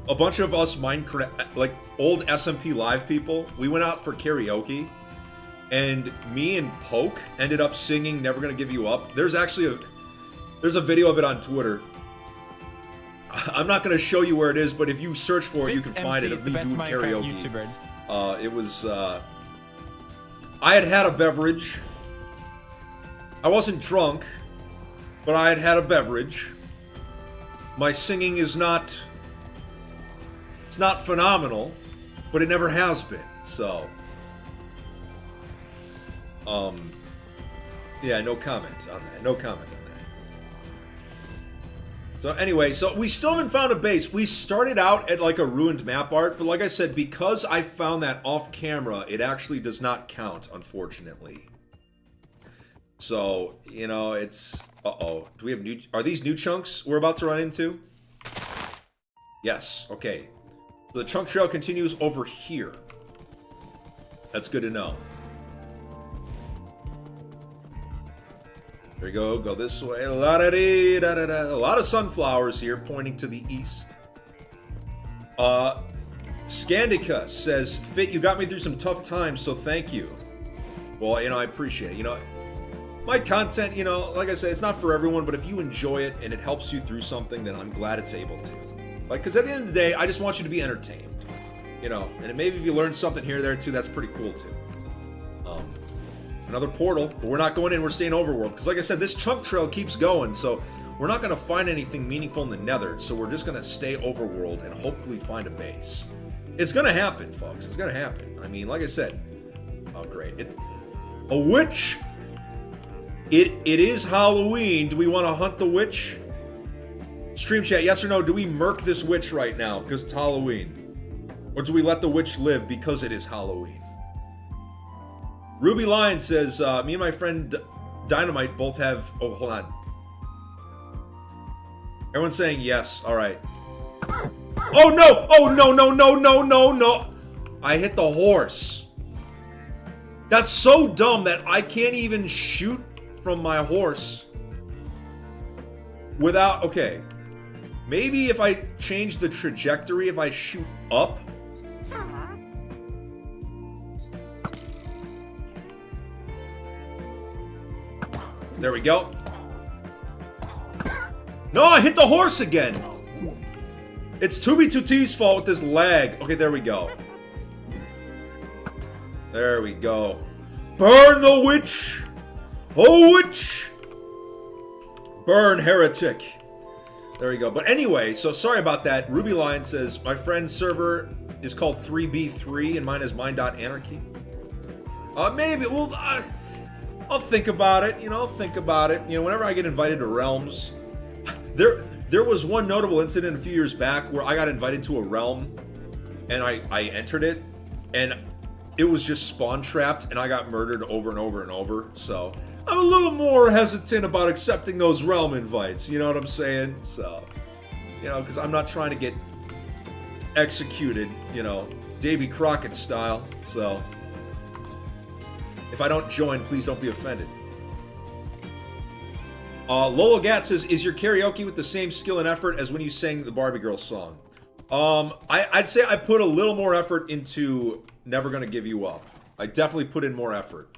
a bunch of us Minecraft, like old SMP Live people, we went out for karaoke, and me and Poke ended up singing Never Gonna Give You Up. There's actually a video of it on Twitter. I'm not gonna show you where it is, but if you search for it, you can find it of me doing karaoke. YouTuber. It was I had a beverage. I wasn't drunk, but I had a beverage. My singing is not, it's not phenomenal, but it never has been. So, yeah, no comment on that. No comment on that. So anyway, so we still haven't found a base. We started out at like a ruined map art, but like I said, because I found that off camera, it actually does not count, unfortunately. So, you know, it's... Uh-oh. Do we have new... Are these new chunks we're about to run into? Yes. Okay. So the chunk trail continues over here. That's good to know. There you go. Go this way. La-da-dee-da-da-da. A lot of sunflowers here pointing to the east. Scandica says, Fit, you got me through some tough times, so thank you. Well, you know, I appreciate it. You know... My content, you know, like I said, it's not for everyone, but if you enjoy it and it helps you through something, then I'm glad it's able to. Like, because at the end of the day, I just want you to be entertained. You know, and maybe if you learn something here or there too, that's pretty cool too. Another portal, but we're not going in, we're staying overworld. Because like I said, this chunk trail keeps going, so we're not going to find anything meaningful in the nether, so we're just going to stay overworld and hopefully find a base. It's going to happen, folks. It's going to happen. I mean, like I said, oh great. A witch! It is Halloween. Do we want to hunt the witch? Stream chat, yes or no? Do we murk this witch right now because it's Halloween? Or do we let the witch live because it is Halloween? Ruby Lion says, me and my friend Dynamite both have... Oh, hold on. Everyone's saying yes. All right. Oh, no! Oh, no. I hit the horse. That's so dumb that I can't even shoot from my horse without... Okay, maybe if I change the trajectory, if I shoot up. There we go. No, I hit the horse again. It's 2B2T's fault with this lag. Okay, there we go. There we go. Burn the witch. Oh, witch! Burn, heretic. There we go. But anyway, so sorry about that. Ruby Lion says, my friend's server is called 3B3 and mine is mine.anarchy. Maybe, well, I'll think about it. You know, I'll think about it. You know, whenever I get invited to realms, there was one notable incident a few years back where I got invited to a realm and I entered it and it was just spawn trapped and I got murdered over and over and over. So I'm a little more hesitant about accepting those realm invites. You know what I'm saying? So, you know, because I'm not trying to get executed, you know, Davy Crockett style. So if I don't join, please don't be offended. Lolo Gat says, is your karaoke with the same skill and effort as when you sang the Barbie Girl song? I'd say I put a little more effort into Never Gonna Give You Up. I definitely put in more effort.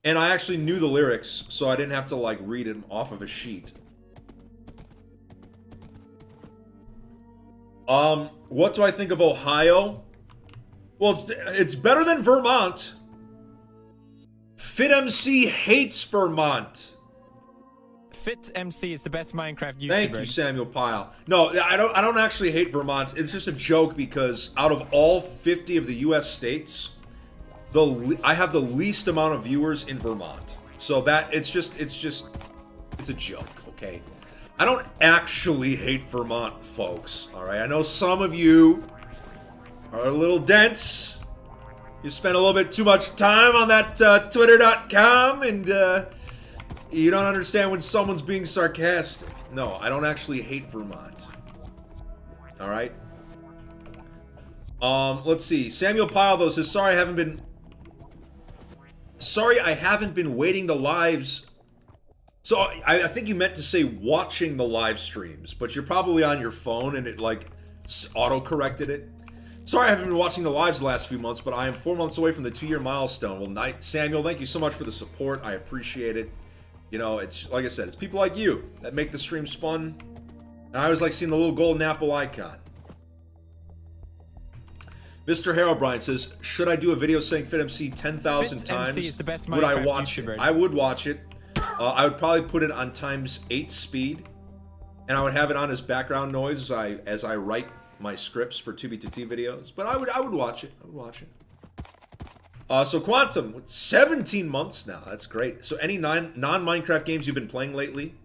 And I actually knew the lyrics, so I didn't have to, like, read them off of a sheet. What do I think of Ohio? Well, it's better than Vermont. FitMC hates Vermont. FitMC is the best Minecraft YouTuber. Thank you, Samuel Pyle. No, I don't actually hate Vermont. It's just a joke because out of all 50 of the U.S. states, I have the least amount of viewers in Vermont. So that it's a joke, okay? I don't actually hate Vermont, folks. All right, I know some of you are a little dense. You spend a little bit too much time on that Twitter.com, and you don't understand when someone's being sarcastic. No, I don't actually hate Vermont. All right. Let's see. Samuel Pyle though says, "Sorry, I haven't been waiting the lives." So I think you meant to say watching the live streams, but you're probably on your phone and it like auto-corrected it. Sorry I haven't been watching the lives the last few months, but I am 4 months away from the 2-year milestone. Well, Samuel, thank you so much for the support. I appreciate it. You know, it's like I said, it's people like you that make the streams fun. And I always like seeing the little golden apple icon. Mr. Harold says, should I do a video saying FitMC 10,000 times? Is the best would I Minecraft watch YouTuber. it? I would watch it. I would probably put it on ×8 speed, and I would have it on as background noise as I write my scripts for 2B2T videos. But I would watch it. I would watch it. So Quantum, 17 months now. That's great. So any non-Minecraft games you've been playing lately?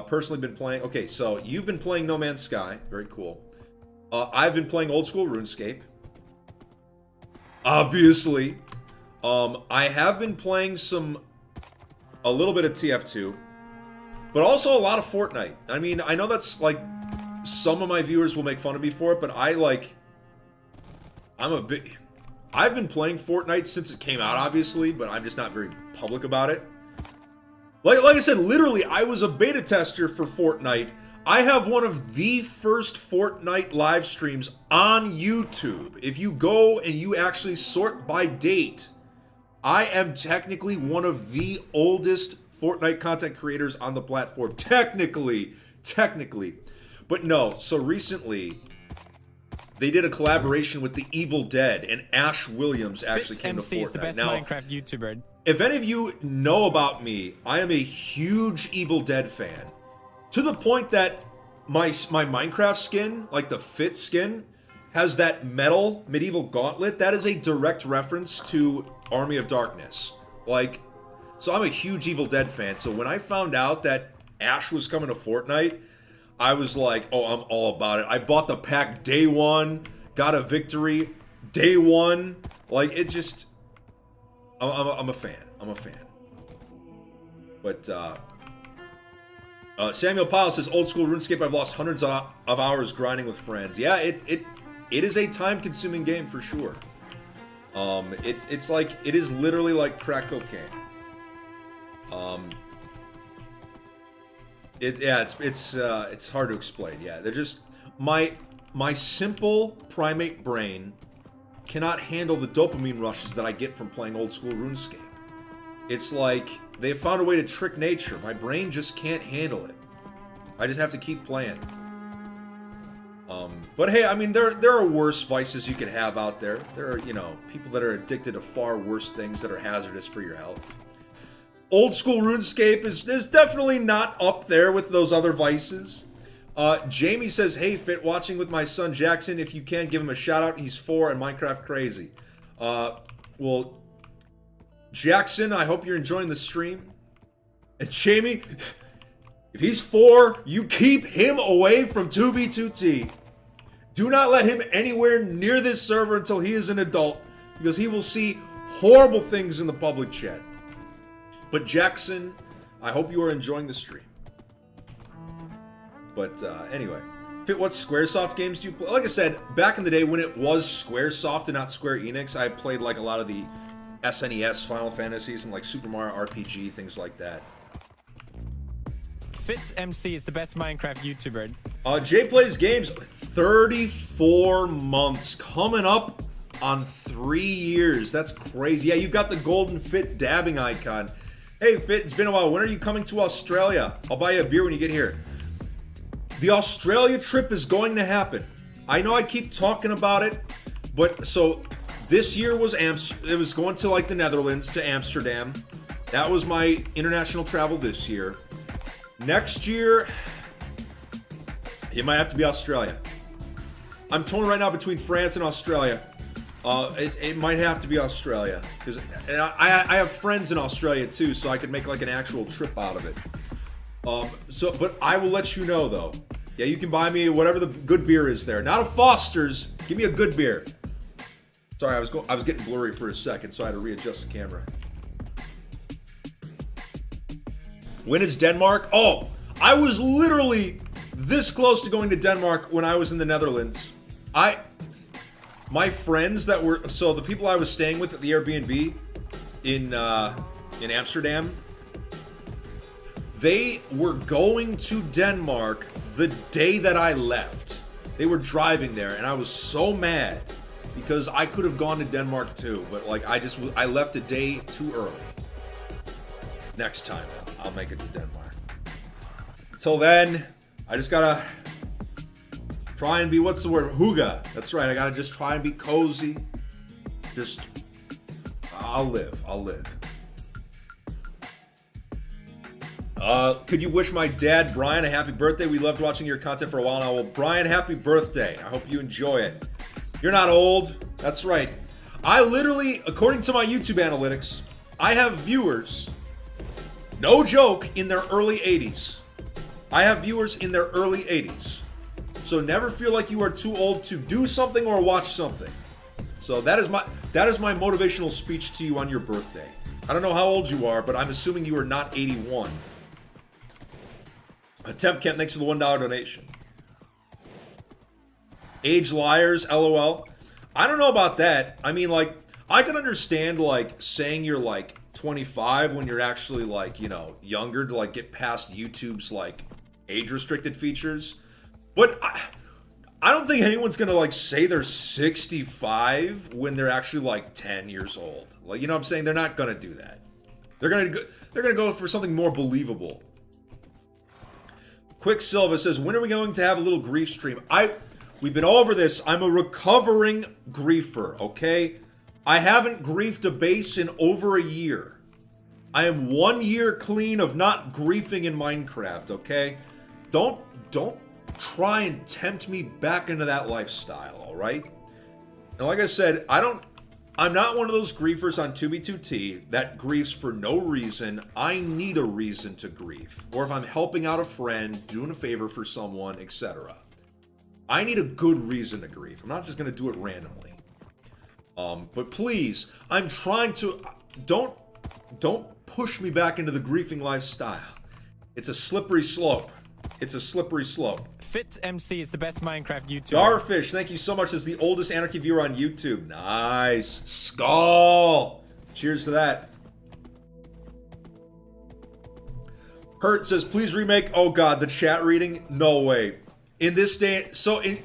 Personally been playing. Okay, so you've been playing No Man's Sky. Very cool. I've been playing old school RuneScape. Obviously. I have been playing a little bit of TF2, but also a lot of Fortnite. I mean, I know that's like some of my viewers will make fun of me for it, but I've been playing Fortnite since it came out, obviously, but I'm just not very public about it. Like I said, literally, I was a beta tester for Fortnite. I have one of the first Fortnite live streams on YouTube. If you go and you actually sort by date, I am technically one of the oldest Fortnite content creators on the platform. Technically. But no, so recently, they did a collaboration with the Evil Dead, and Ash Williams actually came to Fortnite. Is the best now, Minecraft YouTuber. If any of you know about me, I am a huge Evil Dead fan. To the point that my Minecraft skin, like the Fit skin, has that metal medieval gauntlet. That is a direct reference to Army of Darkness. Like, so I'm a huge Evil Dead fan. So when I found out that Ash was coming to Fortnite, I was like, oh, I'm all about it. I bought the pack day one, got a victory day one. Like, it just, I'm a fan. I'm a fan. But Samuel Pyle says, old school RuneScape, I've lost hundreds of hours grinding with friends. Yeah, it is a time-consuming game for sure. It's like, it is literally like crack cocaine. It's hard to explain. Yeah, they're just my simple primate brain cannot handle the dopamine rushes that I get from playing old school RuneScape. It's like they found a way to trick nature. My brain just can't handle it. I just have to keep playing. But hey, I mean, there are worse vices you could have out there. There are, you know, people that are addicted to far worse things that are hazardous for your health. Old school RuneScape is definitely not up there with those other vices. Jamie says, hey, Fit, watching with my son Jackson. If you can, give him a shout out. He's 4 and Minecraft crazy. Well, Jackson, I hope you're enjoying the stream. And Jamie, if he's 4, you keep him away from 2B2T. Do not let him anywhere near this server until he is an adult, because he will see horrible things in the public chat. But Jackson, I hope you are enjoying the stream. But anyway, Fit, what Squaresoft games do you play? Like I said, back in the day when it was Squaresoft and not Square Enix, I played like a lot of the SNES Final Fantasies and like Super Mario RPG, things like that. FitMC is the best Minecraft YouTuber. Jay Plays Games, 34 months, coming up on 3 years. That's crazy. Yeah, you've got the golden Fit dabbing icon. Hey Fit, it's been a while. When are you coming to Australia? I'll buy you a beer when you get here. The Australia trip is going to happen. I know I keep talking about it, but so this year was it was going to like the Netherlands, to Amsterdam. That was my international travel this year. Next year, it might have to be Australia. I'm torn right now between France and Australia. It might have to be Australia because I have friends in Australia too, so I could make like an actual trip out of it. But I will let you know though. Yeah, you can buy me whatever the good beer is there. Not a Foster's. Give me a good beer. Sorry, I was getting blurry for a second, so I had to readjust the camera. When is Denmark? Oh, I was literally this close to going to Denmark when I was in the Netherlands. My friends that were, so the people I was staying with at the Airbnb in Amsterdam, they were going to Denmark the day that I left. They were driving there, and I was so mad because I could have gone to Denmark too, but like I left a day too early. Next time, I'll make it to Denmark. Until then, I just gotta try and be, what's the word? Hygge. That's right, I gotta just try and be cozy. I'll live. Could you wish my dad, Brian, a happy birthday? We loved watching your content for a while now. Well, Brian, happy birthday. I hope you enjoy it. You're not old. That's right. I literally, according to my YouTube analytics, I have viewers, no joke, in their early 80s. I have viewers in their early 80s. So never feel like you are too old to do something or watch something. So that is my motivational speech to you on your birthday. I don't know how old you are, but I'm assuming you are not 81. Attempt Kent, thanks for the $1 donation. Age liars, LOL. I don't know about that. I mean, like, I can understand, like, saying you're, like, 25 when you're actually, like, you know, younger to, like, get past YouTube's, like, age-restricted features. But I don't think anyone's gonna, like, say they're 65 when they're actually, like, 10 years old. Like, you know what I'm saying? They're not gonna do that. They're gonna go for something more believable. Quicksilver says, when are we going to have a little grief stream? We've been over this. I'm a recovering griefer, okay? I haven't griefed a base in over a year. I am 1 year clean of not griefing in Minecraft, okay? Don't try and tempt me back into that lifestyle, alright? And like I said, I'm not one of those griefers on 2B2T that griefs for no reason. I need a reason to grief. Or if I'm helping out a friend, doing a favor for someone, etc. I need a good reason to grieve. I'm not just going to do it randomly. But please, I'm trying to... Don't push me back into the griefing lifestyle. It's a slippery slope. It's a slippery slope. FitMC is the best Minecraft YouTuber. Starfish, thank you so much as the oldest Anarchy viewer on YouTube. Nice. Skull. Cheers to that. Kurt says, please remake, oh god, the chat reading? No way. In this day, so in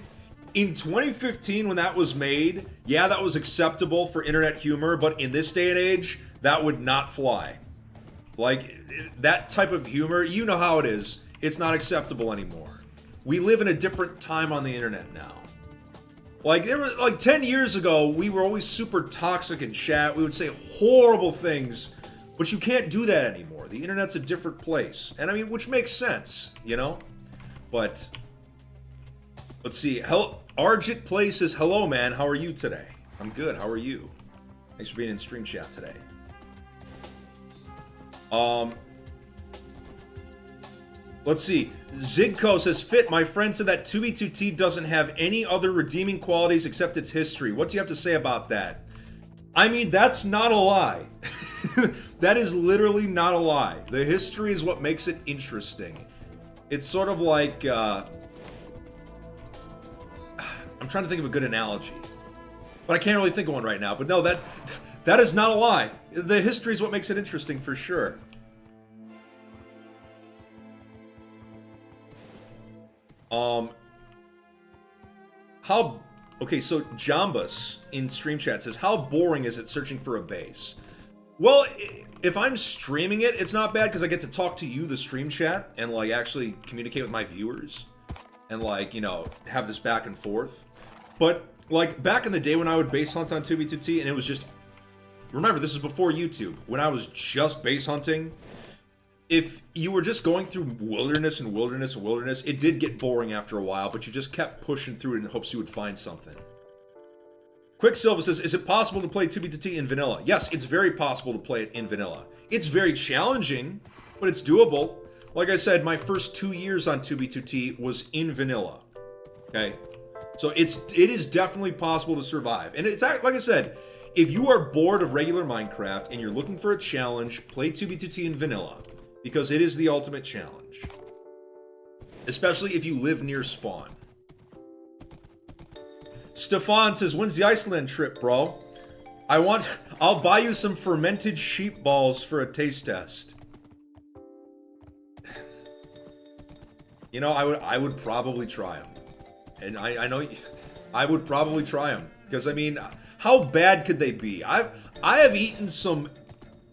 2015 when that was made, yeah, that was acceptable for internet humor, but in this day and age, that would not fly. Like, that type of humor, you know how it is. It's not acceptable anymore. We live in a different time on the internet now. Like, there was, like 10 years ago, we were always super toxic in chat. We would say horrible things, but you can't do that anymore. The internet's a different place. And I mean, which makes sense, you know? But, let's see. Arjit Play says, hello, man. How are you today? I'm good. How are you? Thanks for being in stream chat today. Let's see. Zigco says, Fit, my friend said that 2B2T doesn't have any other redeeming qualities except its history. What do you have to say about that? I mean, that's not a lie. That is literally not a lie. The history is what makes it interesting. It's sort of like, I'm trying to think of a good analogy. But I can't really think of one right now. But no, that is not a lie. The history is what makes it interesting for sure. Okay, so Jambus in stream chat says, how boring is it searching for a base? Well, if I'm streaming it, it's not bad because I get to talk to you, the stream chat, and like actually communicate with my viewers and like, you know, have this back and forth. But like back in the day when I would base hunt on 2B2T and it was just, remember, this is before YouTube, when I was just base hunting, if you were just going through wilderness and wilderness and wilderness, it did get boring after a while, but you just kept pushing through it in hopes you would find something. Quicksilver says, is it possible to play 2B2T in vanilla? Yes, it's very possible to play it in vanilla. It's very challenging, but it's doable. Like I said, my first 2 years on 2B2T was in vanilla. Okay? So it is definitely possible to survive. And it's like I said, if you are bored of regular Minecraft and you're looking for a challenge, play 2B2T in vanilla. Because it is the ultimate challenge. Especially if you live near spawn. Stefan says, when's the Iceland trip, bro? I'll buy you some fermented sheep balls for a taste test. You know, I would probably try them. And I know I would probably try them. Because, I mean, how bad could they be? I have eaten some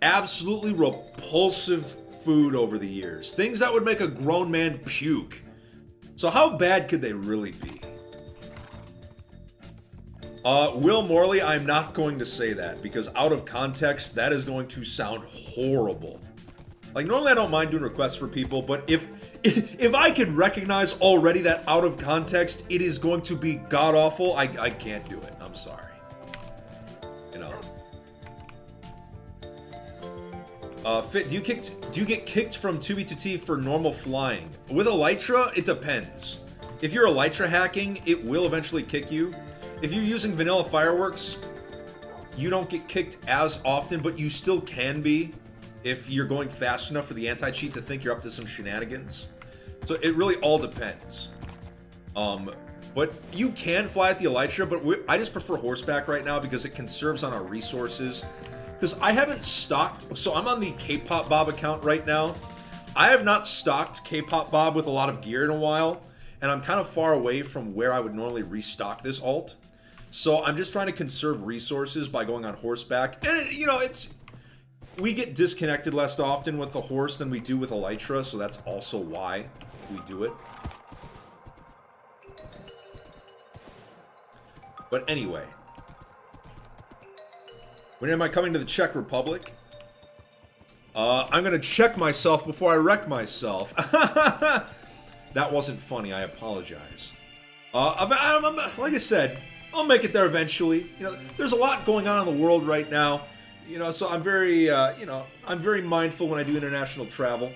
absolutely repulsive food over the years. Things that would make a grown man puke. So how bad could they really be? Will Morley, I'm not going to say that because out of context, that is going to sound horrible. Like, normally I don't mind doing requests for people, but if I can recognize already that out of context, it is going to be god-awful, I can't do it. I'm sorry. You know. Fit, do you get kicked from 2B2T for normal flying? With Elytra, it depends. If you're Elytra hacking, it will eventually kick you. If you're using vanilla fireworks, you don't get kicked as often, but you still can be if you're going fast enough for the anti-cheat to think you're up to some shenanigans. So it really all depends. But you can fly at the Elytra, but I just prefer horseback right now because it conserves on our resources. Because I haven't stocked, so I'm on the K-Pop Bob account right now. I have not stocked K-Pop Bob with a lot of gear in a while, and I'm kind of far away from where I would normally restock this alt. So I'm just trying to conserve resources by going on horseback. And, you know, we get disconnected less often with the horse than we do with Elytra, so that's also why we do it. But anyway. When am I coming to the Czech Republic? I'm gonna check myself before I wreck myself. That wasn't funny, I apologize. Like I said, I'll make it there eventually. You know, there's a lot going on in the world right now. You know, so I'm very, I'm very mindful when I do international travel.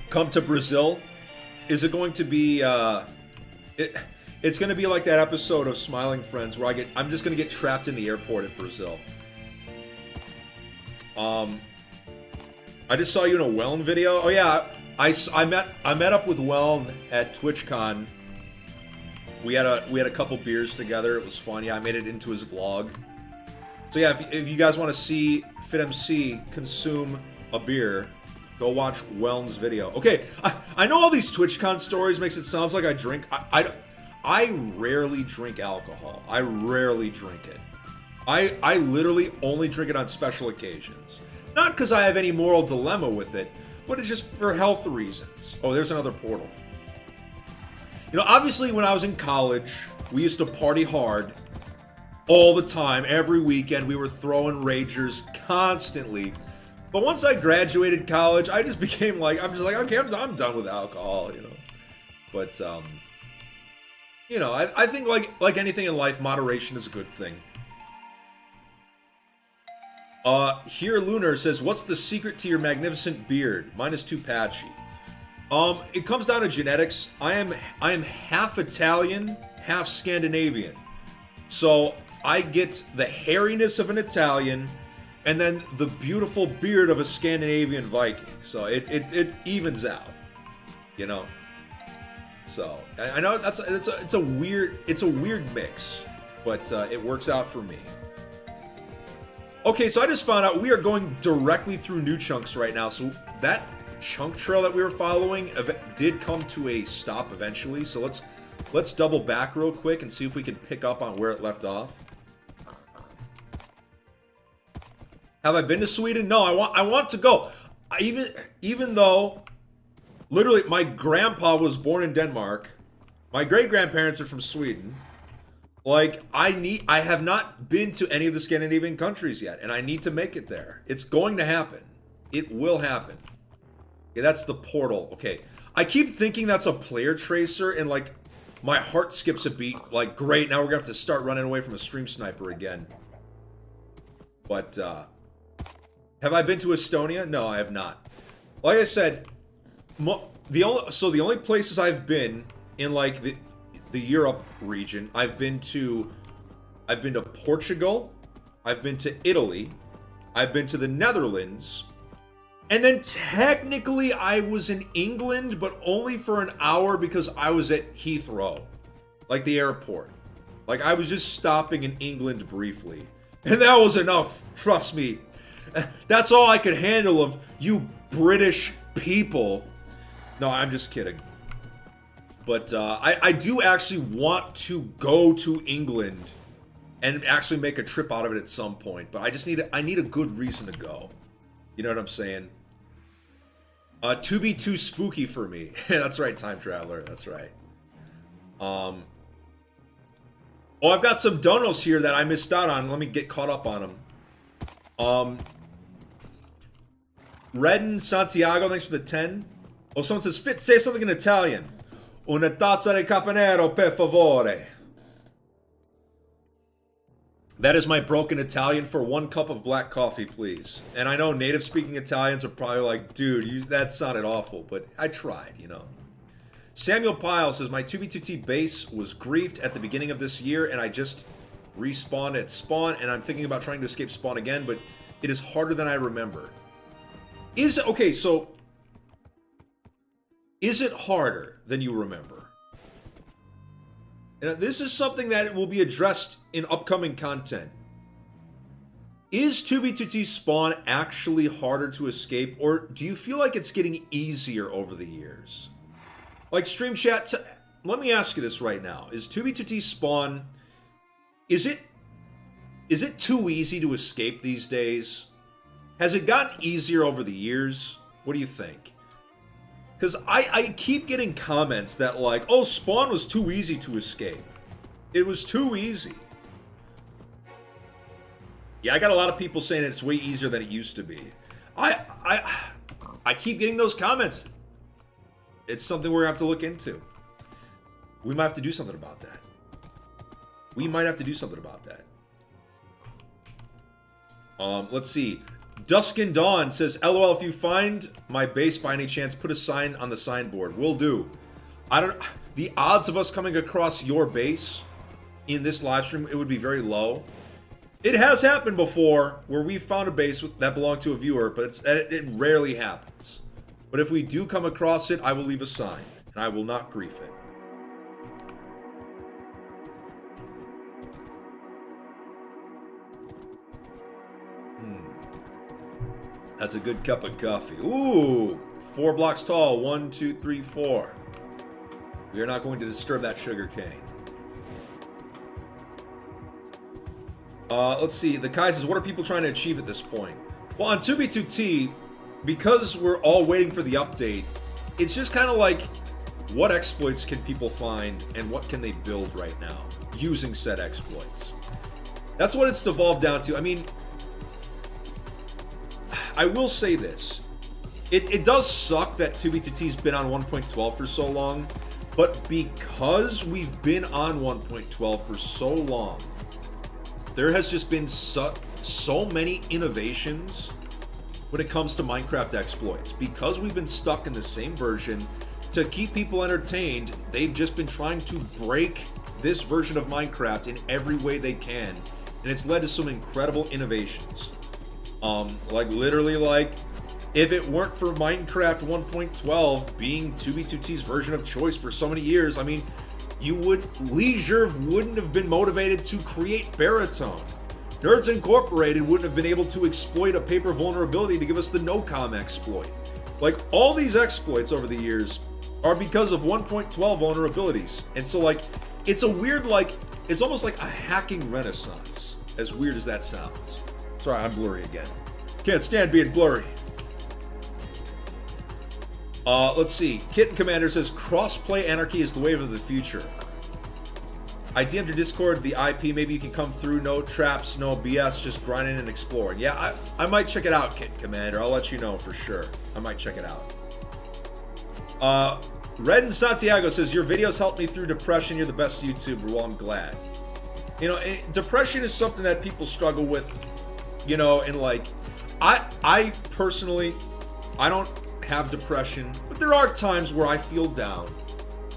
Come to Brazil. Is it going to be, it's going to be like that episode of Smiling Friends where I'm just going to get trapped in the airport at Brazil. I just saw you in a Weln video. Oh yeah, I met up with Weln at TwitchCon. We had a couple beers together. It was fun. Yeah, I made it into his vlog. So yeah, if you guys want to see FitMC consume a beer, go watch Weln's video. Okay, I know all these TwitchCon stories makes it sound like I drink. I rarely drink alcohol. I rarely drink it. I literally only drink it on special occasions. Not because I have any moral dilemma with it, but it's just for health reasons. Oh, there's another portal. You know, obviously when I was in college, we used to party hard all the time, every weekend. We were throwing ragers constantly. But once I graduated college, I just became like, I'm just like, okay, I'm done with alcohol, you know. But, you know, I think like anything in life, moderation is a good thing. Here Lunar says, what's the secret to your magnificent beard? Mine is too patchy. It comes down to genetics. I am half Italian, half Scandinavian. So I get the hairiness of an Italian and then the beautiful beard of a Scandinavian Viking. So it evens out, you know. So I know it's a weird mix, but it works out for me. Okay, so I just found out we are going directly through New Chunks right now. So that chunk trail that we were following did come to a stop eventually. So let's double back real quick and see if we can pick up on where it left off. Have I been to Sweden? No, I want to go. Even though literally my grandpa was born in Denmark, my great grandparents are from Sweden. Like, I have not been to any of the Scandinavian countries yet, and I need to make it there. It's going to happen. It will happen. Okay, that's the portal. Okay. I keep thinking that's a player tracer, and like, my heart skips a beat. Like, great, now we're gonna have to start running away from a stream sniper again. But, have I been to Estonia? No, I have not. Like I said, the only places I've been in, like, the Europe region, I've been to Portugal, I've been to Italy, I've been to the Netherlands, and then technically I was in England, but only for an hour because I was at Heathrow, like the airport. Like, I was just stopping in England briefly, and that was enough, trust me. That's all I could handle of you British people. No, I'm just kidding. But I do actually want to go to England and actually make a trip out of it at some point. But I need a good reason to go. You know what I'm saying? To be too spooky for me. That's right, time traveler. That's right. Oh, I've got some donos here that I missed out on. Let me get caught up on them. Redden Santiago, thanks for the 10. Oh, someone says, Fit, say something in Italian. Una tazza di caffè nero, per favore. That is my broken Italian for 1 cup of black coffee, please. And I know native-speaking Italians are probably like, dude, that sounded awful, but I tried, you know. Samuel Pyle says, my 2v2t base was griefed at the beginning of this year, and I just respawned at spawn, and I'm thinking about trying to escape spawn again, but it is harder than I remember. Okay, so is it harder than you remember? And this is something that will be addressed in upcoming content. Is 2v2t spawn actually harder to escape, or do you feel like it's getting easier over the years? Like, stream chat, let me ask you this right now. Is 2v2t spawn, is it too easy to escape these days? Has it gotten easier over the years? What do you think? Because I keep getting comments that like, oh, spawn was too easy to escape. It was too easy. Yeah, I got a lot of people saying it's way easier than it used to be. I keep getting those comments. It's something we're going to have to look into. We might have to do something about that. We might have to do something about that. Let's see. Dusk and Dawn says, LOL, if you find my base by any chance, put a sign on the signboard. Will do. The odds of us coming across your base in this live stream, it would be very low. It has happened before where we found a base that belonged to a viewer, but it rarely happens. But if we do come across it, I will leave a sign, and I will not grief it. That's a good cup of coffee. Ooh, 4 blocks tall. 1, 2, 3, 4. We are not going to disturb that sugar cane. Let's see. The Kai says, what are people trying to achieve at this point? Well, on 2b2t, because we're all waiting for the update, it's just kind of like, what exploits can people find and what can they build right now using said exploits? That's what it's devolved down to. I mean, I will say this. It does suck that 2b2t's been on 1.12 for so long, but because we've been on 1.12 for so long, there has just been so many innovations when it comes to Minecraft exploits. Because we've been stuck in the same version, to keep people entertained, they've just been trying to break this version of Minecraft in every way they can, and it's led to some incredible innovations. Like literally, like, if it weren't for Minecraft 1.12 being 2b2t's version of choice for so many years, I mean, Leisure wouldn't have been motivated to create Baritone. Nerds Incorporated wouldn't have been able to exploit a paper vulnerability to give us the no-com exploit. Like, all these exploits over the years are because of 1.12 vulnerabilities. And so, like, it's a weird, like, it's almost like a hacking renaissance, as weird as that sounds. Sorry, I'm blurry again. Can't stand being blurry. Let's see. Kitten Commander says, cross-play anarchy is the wave of the future. I DM'd your Discord, the IP. Maybe you can come through. No traps, no BS, just grinding and exploring. Yeah, I might check it out, Kid Commander. I'll let you know for sure. I might check it out. Red in Santiago says, your videos helped me through depression. You're the best YouTuber. Well, I'm glad. You know, depression is something that people struggle with, you know, and like, I personally, I don't have depression, but there are times where I feel down,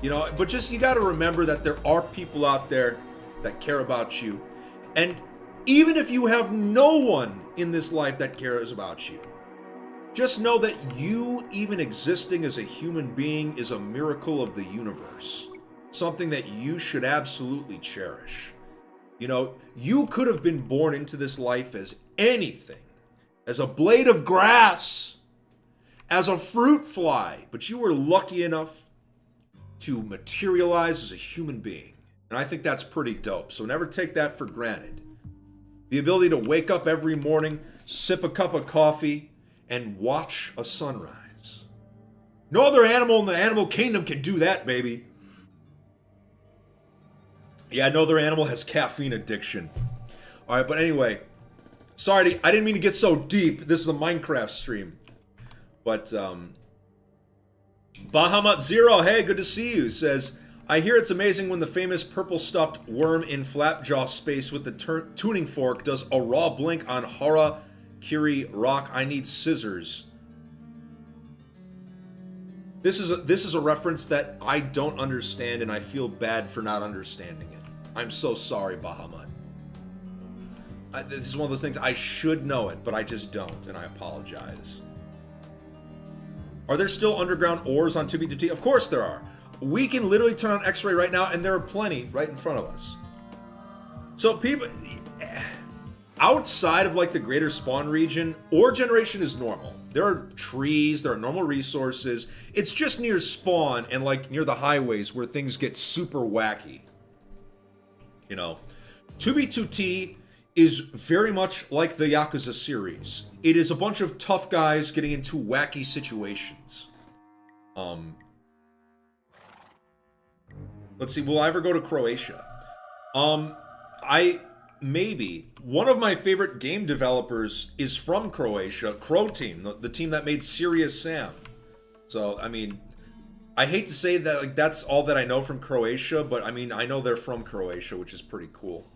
you know, but just, you got to remember that there are people out there that care about you. And even if you have no one in this life that cares about you, just know that you even existing as a human being is a miracle of the universe. Something that you should absolutely cherish. You know, you could have been born into this life as anything. As a blade of grass. As a fruit fly. But you were lucky enough to materialize as a human being. And I think that's pretty dope. So never take that for granted. The ability to wake up every morning, sip a cup of coffee, and watch a sunrise. No other animal in the animal kingdom can do that, baby. Yeah, no other animal has caffeine addiction. All right, but anyway, sorry, I didn't mean to get so deep. This is a Minecraft stream. But, Bahamut Zero, hey, good to see you, says, I hear it's amazing when the famous purple stuffed worm in Flapjaw space with the tuning fork does a raw blink on Hara Kiri Rock. I need scissors. This is a reference that I don't understand, and I feel bad for not understanding it. I'm so sorry, Bahamut. This is one of those things, I should know it, but I just don't, and I apologize. Are there still underground ores on 2B2T? Of course there are. We can literally turn on X-ray right now, and there are plenty right in front of us. So people, outside of like the greater spawn region, ore generation is normal. There are trees, there are normal resources. It's just near spawn and like near the highways where things get super wacky. You know, 2B2T is very much like the Yakuza series. It is a bunch of tough guys getting into wacky situations. Let's see, will I ever go to Croatia? Maybe. One of my favorite game developers is from Croatia, Crow Team, the team that made Serious Sam. So, I mean, I hate to say that like that's all that I know from Croatia, but I mean, I know they're from Croatia, which is pretty cool.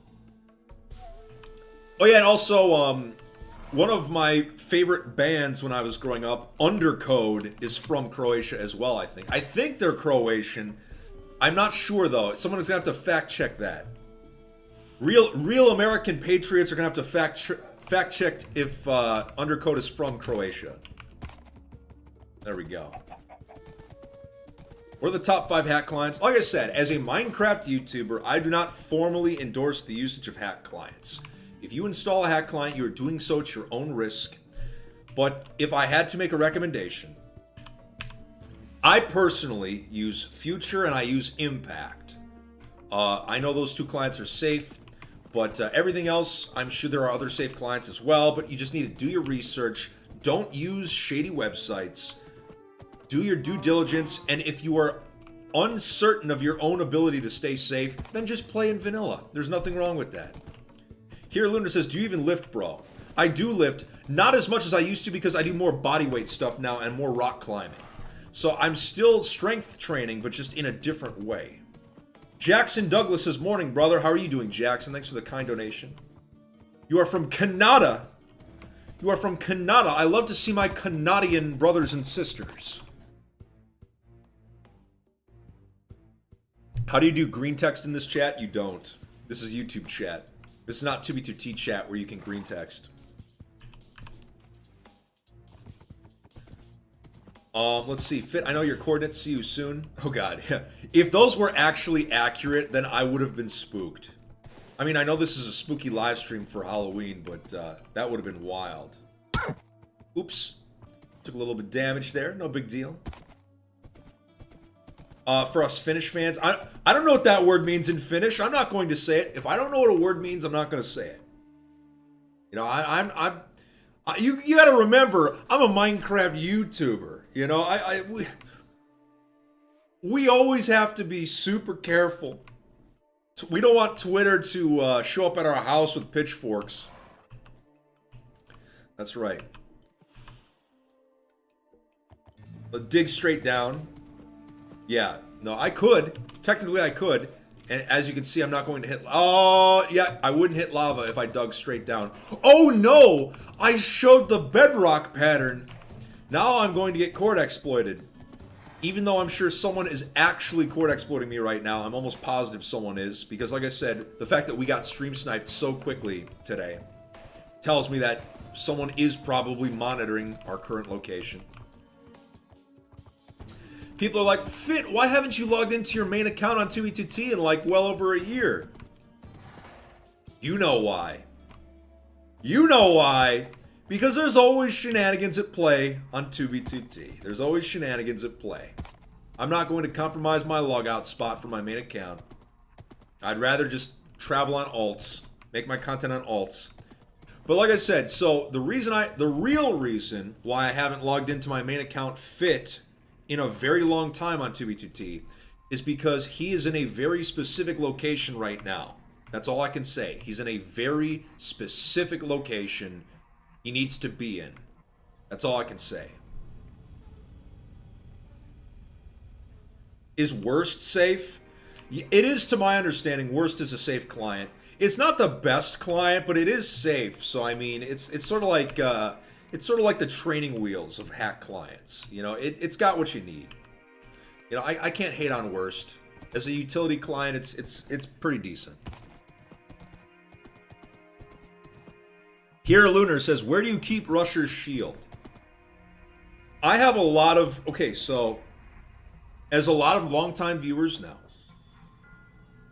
Oh yeah, and also, one of my favorite bands when I was growing up, Undercode, is from Croatia as well, I think. I think they're Croatian. I'm not sure, though. Someone's gonna have to fact-check that. Real American patriots are gonna have to fact-check if Undercode is from Croatia. There we go. What are the top 5 hack clients? Like I said, as a Minecraft YouTuber, I do not formally endorse the usage of hack clients. If you install a hack client, you're doing so at your own risk. But if I had to make a recommendation, I personally use Future and I use Impact. I know those 2 clients are safe, but everything else, I'm sure there are other safe clients as well, but you just need to do your research. Don't use shady websites. Do your due diligence, and if you are uncertain of your own ability to stay safe, then just play in vanilla. There's nothing wrong with that. Here, Lunar says, do you even lift, bro? I do lift, not as much as I used to because I do more bodyweight stuff now and more rock climbing. So I'm still strength training, but just in a different way. Jackson Douglas says, morning, brother. How are you doing, Jackson? Thanks for the kind donation. You are from Canada. You are from Canada. I love to see my Canadian brothers and sisters. How do you do green text in this chat? You don't. This is YouTube chat. This is not 2B2T chat where you can green text. Let's see. Fit, I know your coordinates. See you soon. Oh, God. If those were actually accurate, then I would have been spooked. I mean, I know this is a spooky live stream for Halloween, but that would have been wild. Oops. Took a little bit of damage there. No big deal. For us Finnish fans, I don't know what that word means in Finnish. I'm not going to say it. If I don't know what a word means, I'm not going to say it. You know, you got to remember, I'm a Minecraft YouTuber. You know, we always have to be super careful We don't want Twitter to show up at our house with pitchforks. That's right. But dig straight down. Yeah. No, I could. Technically, I could. And as you can see, I'm not going to hit... Oh, yeah. I wouldn't hit lava if I dug straight down. Oh, no! I showed the bedrock pattern. Now I'm going to get cord exploited. Even though I'm sure someone is actually cord exploiting me right now, I'm almost positive someone is. Because like I said, the fact that we got stream sniped so quickly today tells me that someone is probably monitoring our current location. People are like, Fit, why haven't you logged into your main account on 2v2t in like well over a year? You know why. You know why. Because there's always shenanigans at play on 2v2t. There's always shenanigans at play. I'm not going to compromise my logout spot for my main account. I'd rather just travel on alts, make my content on alts. But like I said, so the real reason why I haven't logged into my main account Fit in a very long time on 2v2t is because he is in a very specific location right now. That's all I can say. He's in a very specific location he needs to be in. That's all I can say. Is Worst safe? It is, to my understanding, Worst is a safe client. It's not the best client, but it is safe. So I mean, it's sort of like the training wheels of hack clients. You know, it's got what you need. You know, I can't hate on Worst. As a utility client, it's pretty decent. Here Lunar says, where do you keep Rusher's shield? I have a lot of... Okay, so... As a lot of longtime viewers know,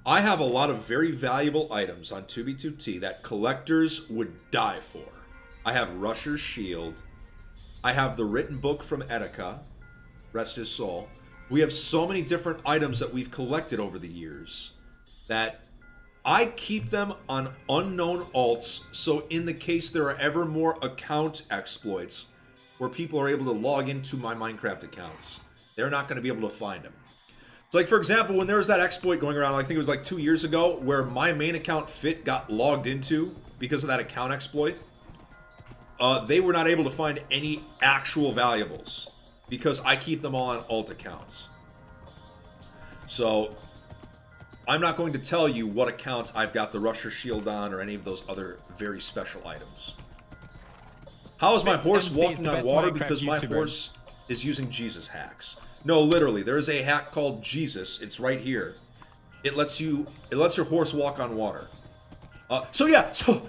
I have a lot of very valuable items on 2v2t that collectors would die for. I have Rusher's shield. I have the written book from Etika. Rest his soul. We have so many different items that we've collected over the years that I keep them on unknown alts, so in the case there are ever more account exploits where people are able to log into my Minecraft accounts, they're not going to be able to find them. So like for example, when there was that exploit going around, I think it was like 2 years ago, where my main account Fit got logged into because of that account exploit, they were not able to find any actual valuables because I keep them all on alt accounts. So I'm not going to tell you what accounts I've got the Rusher Shield on or any of those other very special items. How is my horse walking on water? Because my horse is using Jesus hacks. No, literally, there is a hack called Jesus. It's right here. It lets your horse walk on water. So yeah, so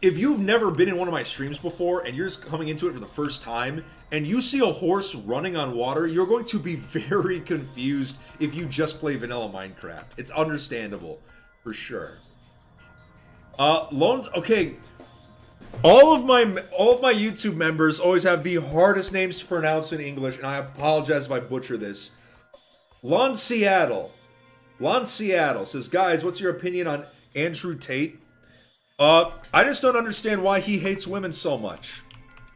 if you've never been in one of my streams before and you're just coming into it for the first time and you see a horse running on water, you're going to be very confused if you just play vanilla Minecraft. It's understandable, for sure. Loans, okay. All of my YouTube members always have the hardest names to pronounce in English, and I apologize if I butcher this. Lon Seattle says, guys, what's your opinion on Andrew Tate? I just don't understand why he hates women so much.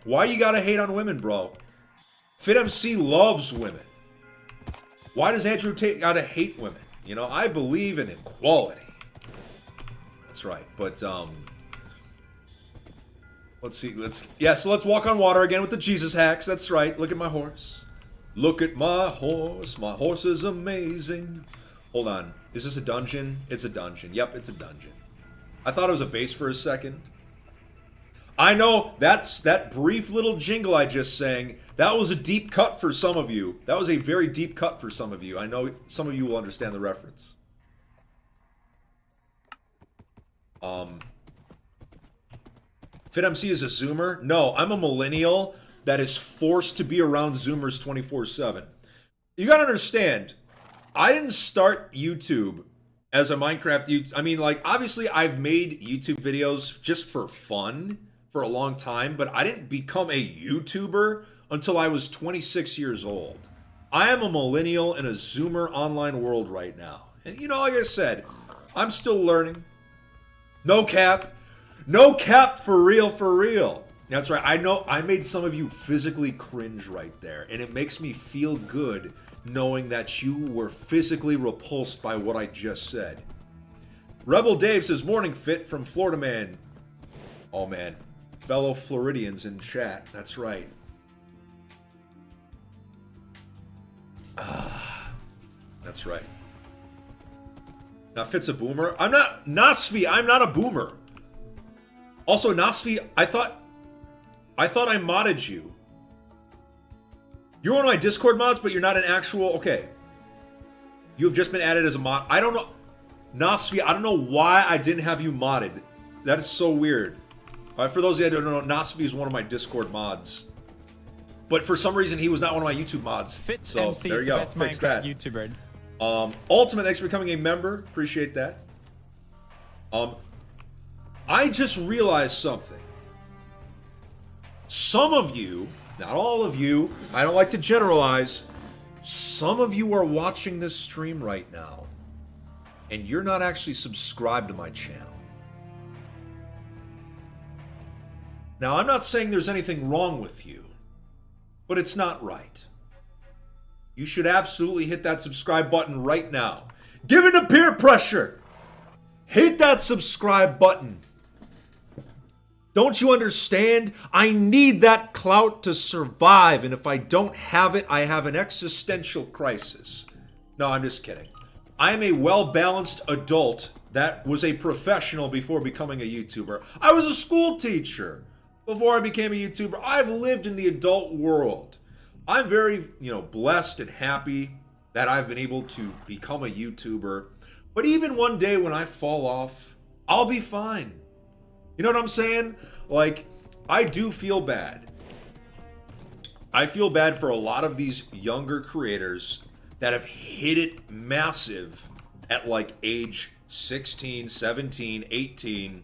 Why you gotta hate on women, bro? FitMC loves women. Why does Andrew Tate gotta hate women? You know, I believe in equality. That's right, but, let's see, so let's walk on water again with the Jesus hacks. That's right, look at my horse. Look at my horse is amazing. Hold on, is this a dungeon? It's a dungeon, yep, it's a dungeon. I thought it was a base for a second. I know, that brief little jingle I just sang, that was a deep cut for some of you. That was a very deep cut for some of you. I know some of you will understand the reference. FitMC is a Zoomer? No, I'm a millennial that is forced to be around Zoomers 24/7. You gotta understand, I didn't start YouTube as a Minecraft YouTube. I mean, like, obviously I've made YouTube videos just for fun for a long time, but I didn't become a YouTuber until I was 26 years old. I am a millennial in a Zoomer online world right now. And, you know, like I said, I'm still learning. No cap. No cap, for real, for real. That's right. I know I made some of you physically cringe right there, and it makes me feel good knowing that you were physically repulsed by what I just said. Rebel Dave says, morning fit from Florida man. Oh man, fellow Floridians in chat. That's right. That's right. Now Fit's a boomer. I'm not Nasvi. I'm not a boomer. Also, Nasvi, I thought I modded you. You're one of my Discord mods, but you're not an actual. Okay. You have just been added as a mod. I don't know, Nasvi. I don't know why I didn't have you modded. That is so weird. For those of you that don't know, Nasvi is one of my Discord mods. But for some reason, he was not one of my YouTube mods. FitMC so there you go. Best Fix Minecraft that. YouTuber. Ultimate, thanks for becoming a member. Appreciate that. I just realized something. Some of you, not all of you, I don't like to generalize. Some of you are watching this stream right now, and you're not actually subscribed to my channel. Now, I'm not saying there's anything wrong with you, but it's not right. You should absolutely hit that subscribe button right now. Give it to peer pressure. Hit that subscribe button. Don't you understand? I need that clout to survive, and if I don't have it, I have an existential crisis. No, I'm just kidding. I'm a well-balanced adult that was a professional before becoming a YouTuber. I was a school teacher before I became a YouTuber. I've lived in the adult world. I'm very, blessed and happy that I've been able to become a YouTuber. But even one day when I fall off, I'll be fine. You know what I'm saying? Like, I do feel bad. I feel bad for a lot of these younger creators that have hit it massive at like age 16, 17, 18.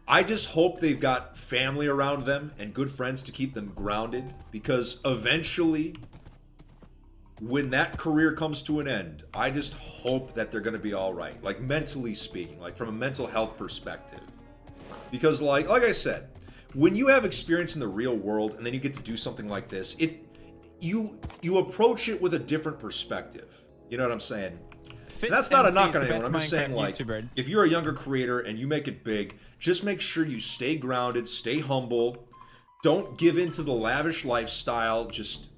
I just hope they've got family around them and good friends to keep them grounded, because eventually, when that career comes to an end, I just hope that they're going to be all right, like mentally speaking, like from a mental health perspective. Because like I said, when you have experience in the real world and then you get to do something like this, you approach it with a different perspective. You know what I'm saying? And that's not a knock on anyone. I'm just saying, like, if you're a younger creator and you make it big, just make sure you stay grounded, stay humble. Don't give in to the lavish lifestyle. Just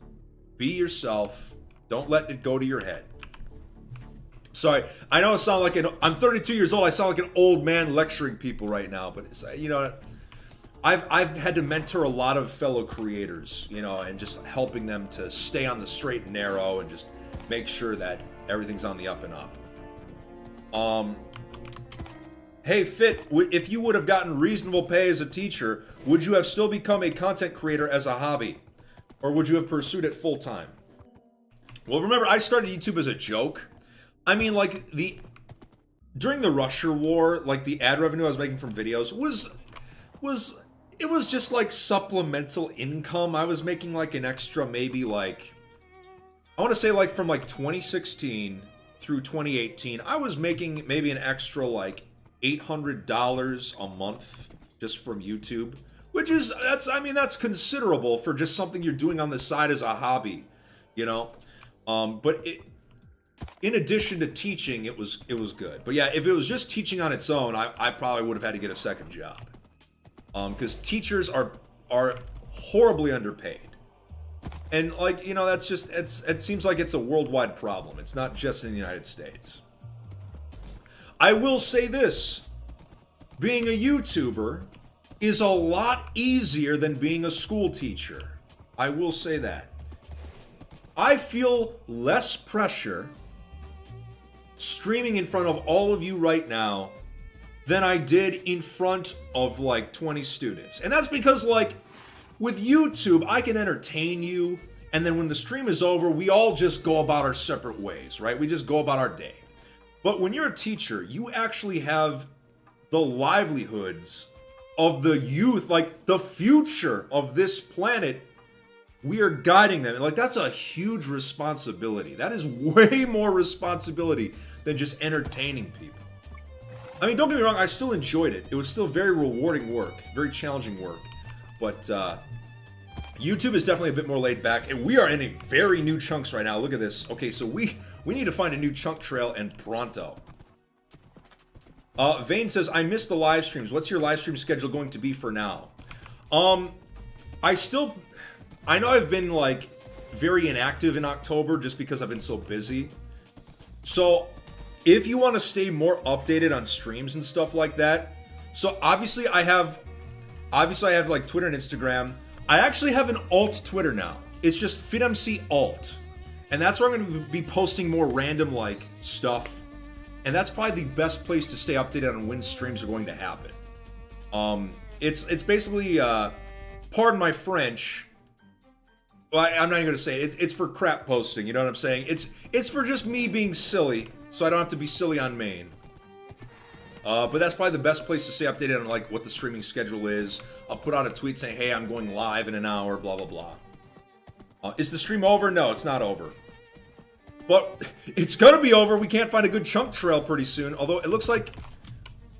be yourself. Don't let it go to your head. Sorry, I know I sound like I'm 32 years old. I sound like an old man lecturing people right now, but it's, I've had to mentor a lot of fellow creators, and just helping them to stay on the straight and narrow and just make sure that everything's on the up and up. Hey Fit, if you would have gotten reasonable pay as a teacher, would you have still become a content creator as a hobby, or would you have pursued it full time? Well, remember, I started YouTube as a joke. I mean, like, during the Russia war, like, the ad revenue I was making from videos was just like supplemental income. I was making like an extra, maybe like, I want to say like from like 2016 through 2018, I was making maybe an extra like $800 a month just from YouTube, which is, that's considerable for just something you're doing on the side as a hobby, but in addition to teaching, it was good. But yeah, if it was just teaching on its own, I probably would have had to get a second job. Because teachers are horribly underpaid. And like, that's just, it seems like it's a worldwide problem. It's not just in the United States. I will say this. Being a YouTuber is a lot easier than being a school teacher. I will say that. I feel less pressure streaming in front of all of you right now than I did in front of like 20 students. And that's because, like, with YouTube, I can entertain you, and then when the stream is over, we all just go about our separate ways, right? We just go about our day. But when you're a teacher, you actually have the livelihoods of the youth, like the future of this planet. We are guiding them. And like, that's a huge responsibility. That is way more responsibility than just entertaining people. I mean, don't get me wrong, I still enjoyed it. It was still very rewarding work, very challenging work. But YouTube is definitely a bit more laid back, and we are in a very new chunks right now. Look at this. Okay, so we need to find a new chunk trail, and pronto. Vane says, I missed the live streams. What's your live stream schedule going to be for now? I know I've been like very inactive in October just because I've been so busy. So if you want to stay more updated on streams and stuff like that, so obviously I have like Twitter and Instagram. I actually have an alt Twitter now. It's just FitMC alt. And that's where I'm going to be posting more random like stuff. And that's probably the best place to stay updated on when streams are going to happen. It's basically, pardon my French. Well, I'm not even going to say it. It's for crap posting, you know what I'm saying? It's for just me being silly, so I don't have to be silly on main. But that's probably the best place to stay updated on like what the streaming schedule is. I'll put out a tweet saying, hey, I'm going live in an hour, blah, blah, blah. Is the stream over? No, it's not over. But it's going to be over. We can't find a good chunk trail pretty soon. Although it looks like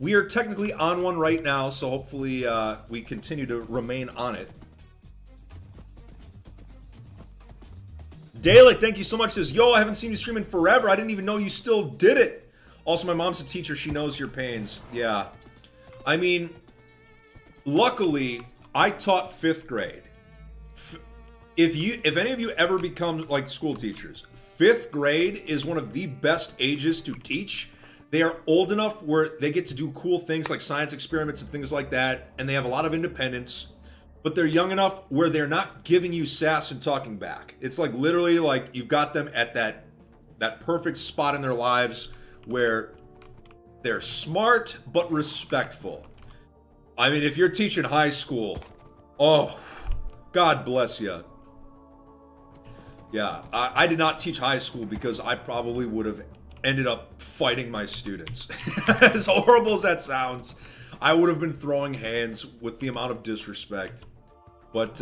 we are technically on one right now. So hopefully we continue to remain on it. Dalek, thank you so much. Says, yo, I haven't seen you stream in forever. I didn't even know you still did it. Also, my mom's a teacher. She knows your pains. Yeah. I mean, luckily, I taught 5th grade. If any of you ever become like school teachers, 5th grade is one of the best ages to teach. They are old enough where they get to do cool things like science experiments and things like that, and they have a lot of independence, but they're young enough where they're not giving you sass and talking back. It's like literally like you've got them at that perfect spot in their lives where they're smart but respectful. I mean, if you're teaching high school, oh, God bless you. Yeah, I did not teach high school because I probably would have ended up fighting my students. As horrible as that sounds, I would have been throwing hands with the amount of disrespect. But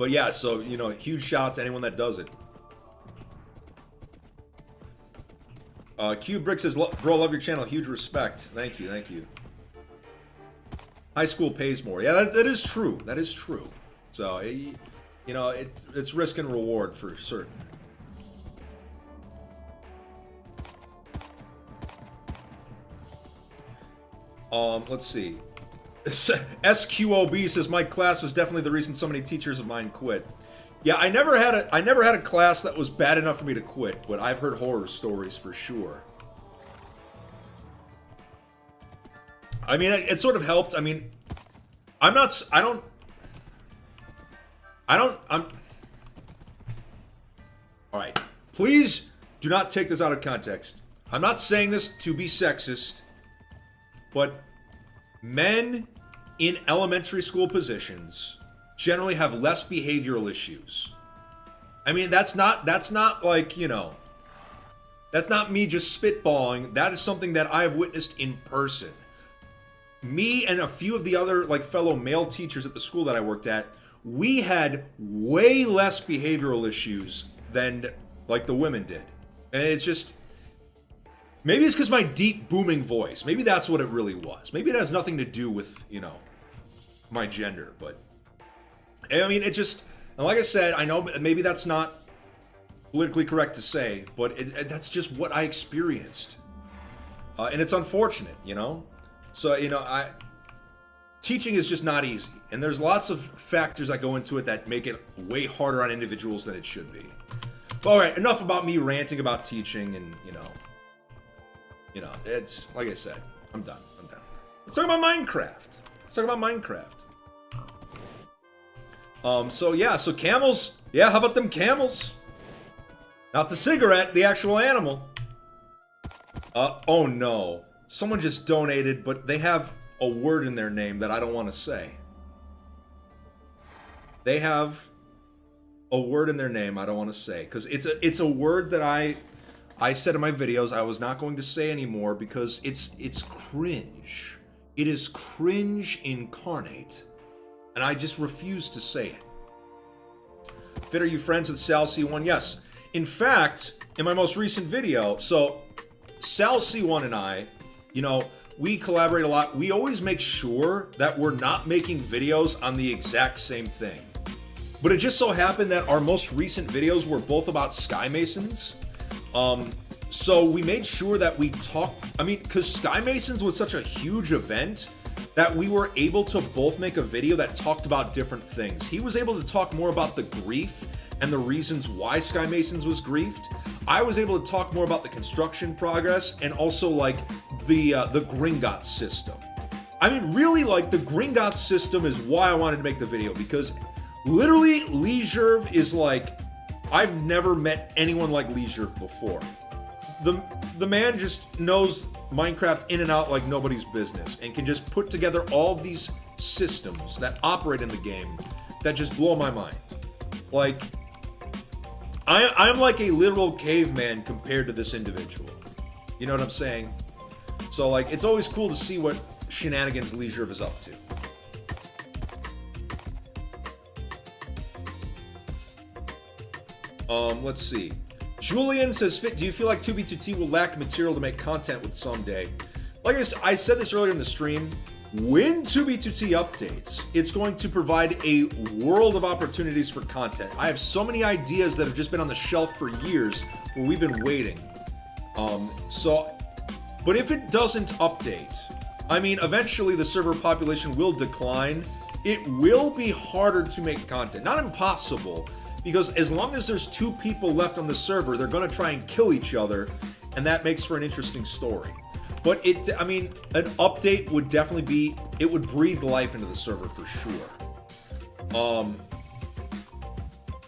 yeah, so, you know, huge shout out to anyone that does it. Q Brick says, bro, love your channel. Huge respect. Thank you, thank you. High school pays more. Yeah, that is true. That is true. So, you know, it's risk and reward for certain. Let's see. SQOB says, my class was definitely the reason so many teachers of mine quit. Yeah, I never had a class that was bad enough for me to quit, but I've heard horror stories for sure. I mean, it sort of helped. I mean, I'm all right, please do not take this out of context. I'm not saying this to be sexist, but men in elementary school positions generally have less behavioral issues. I mean, that's not like, you know, that's not me just spitballing. That is something that I have witnessed in person. Me and a few of the other like fellow male teachers at the school that I worked at, we had way less behavioral issues than like the women did. And it's just, maybe it's because my deep booming voice. Maybe that's what it really was. Maybe it has nothing to do with, you know, my gender. But I mean, it just, and like I said, I know maybe that's not politically correct to say, but that's just what I experienced. And it's unfortunate, you know? So, you know, teaching is just not easy. And there's lots of factors that go into it that make it way harder on individuals than it should be. But all right, enough about me ranting about teaching and, you know, it's, like I said, I'm done. Let's talk about Minecraft. So yeah, so camels. Yeah, how about them camels? Not the cigarette, the actual animal. Oh no. Someone just donated, but they have a word in their name that I don't want to say. They have a word in their name I don't want to say, because it's a word that I said in my videos I was not going to say anymore because it's cringe. It is cringe incarnate, and I just refuse to say it. Fit, are you friends with Sal C1? Yes. In fact, in my most recent video, so Sal C1 and I, you know, we collaborate a lot. We always make sure that we're not making videos on the exact same thing. But it just so happened that our most recent videos were both about Sky Masons. So we made sure that we talked, I mean, because Sky Masons was such a huge event that we were able to both make a video that talked about different things. He was able to talk more about the grief and the reasons why Sky Masons was griefed. I was able to talk more about the construction progress and also like the Gringotts system. I mean, really, like the Gringotts system is why I wanted to make the video, because literally Leisure is like, I've never met anyone like Leisure before. The man just knows Minecraft in and out like nobody's business and can just put together all these systems that operate in the game that just blow my mind. Like, I'm like a literal caveman compared to this individual. You know what I'm saying? So like, it's always cool to see what shenanigans Leisure is up to. Let's see. Julian says, Fit, do you feel like 2B2T will lack material to make content with someday? Like I said this earlier in the stream, when 2B2T updates, it's going to provide a world of opportunities for content. I have so many ideas that have just been on the shelf for years where we've been waiting. But if it doesn't update, I mean, eventually the server population will decline. It will be harder to make content. Not impossible, because as long as there's 2 people left on the server, they're going to try and kill each other, and that makes for an interesting story. But I mean, an update would definitely be, it would breathe life into the server for sure.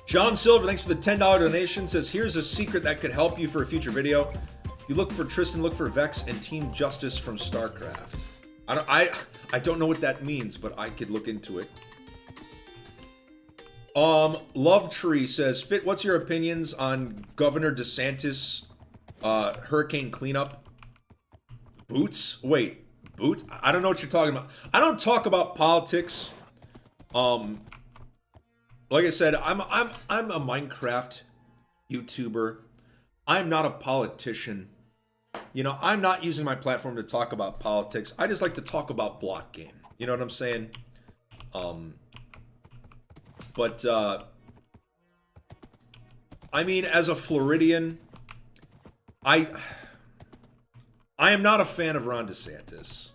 John Silver, thanks for the $10 donation, says, here's a secret that could help you for a future video. You look for Tristan, look for Vex and Team Justice from StarCraft. I don't know what that means, but I could look into it. Love Tree says, Fit, what's your opinions on Governor DeSantis hurricane cleanup? Boots? Wait, boots? I don't know what you're talking about. I don't talk about politics. Like I said, I'm a Minecraft YouTuber. I'm not a politician. You know, I'm not using my platform to talk about politics. I just like to talk about block game. You know what I'm saying? But, I mean, as a Floridian, I am not a fan of Ron DeSantis.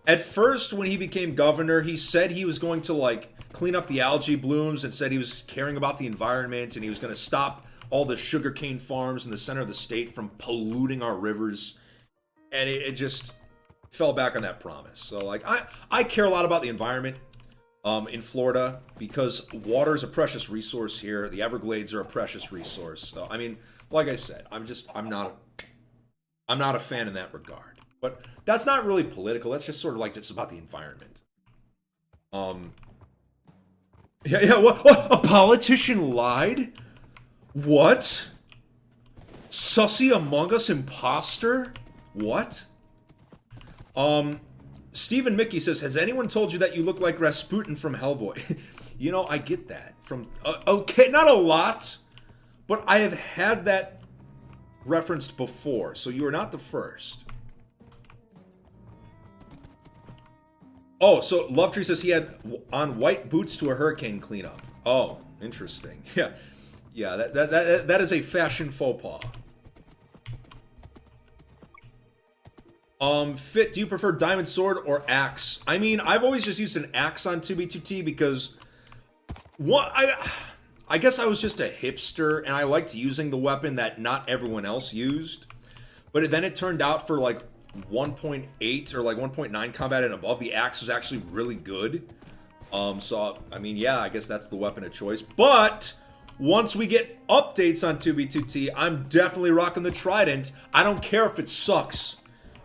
At first, when he became governor, he said he was going to, like, clean up the algae blooms and said he was caring about the environment and he was going to stop all the sugarcane farms in the center of the state from polluting our rivers. And it just fell back on that promise. So, like, I care a lot about the environment. In Florida, because water is a precious resource here. The Everglades are a precious resource. So, I mean, like I said, I'm not a fan in that regard. But that's not really political. That's just sort of like just about the environment. Yeah. What? A politician lied? What? Sussy Among Us imposter? What? Stephen Mickey says, has anyone told you that you look like Rasputin from Hellboy? You know, I get that from, okay, not a lot, but I have had that referenced before, so you are not the first. Oh, so Lovetree says he had on white boots to a hurricane cleanup. Oh, interesting. Yeah, that is a fashion faux pas. Fit, do you prefer diamond sword or axe? I mean, I've always just used an axe on 2B2T because I guess I was just a hipster and I liked using the weapon that not everyone else used. But then it turned out for like 1.8 or like 1.9 combat and above, the axe was actually really good. So, I mean, yeah, I guess that's the weapon of choice. But once we get updates on 2B2T, I'm definitely rocking the trident. I don't care if it sucks.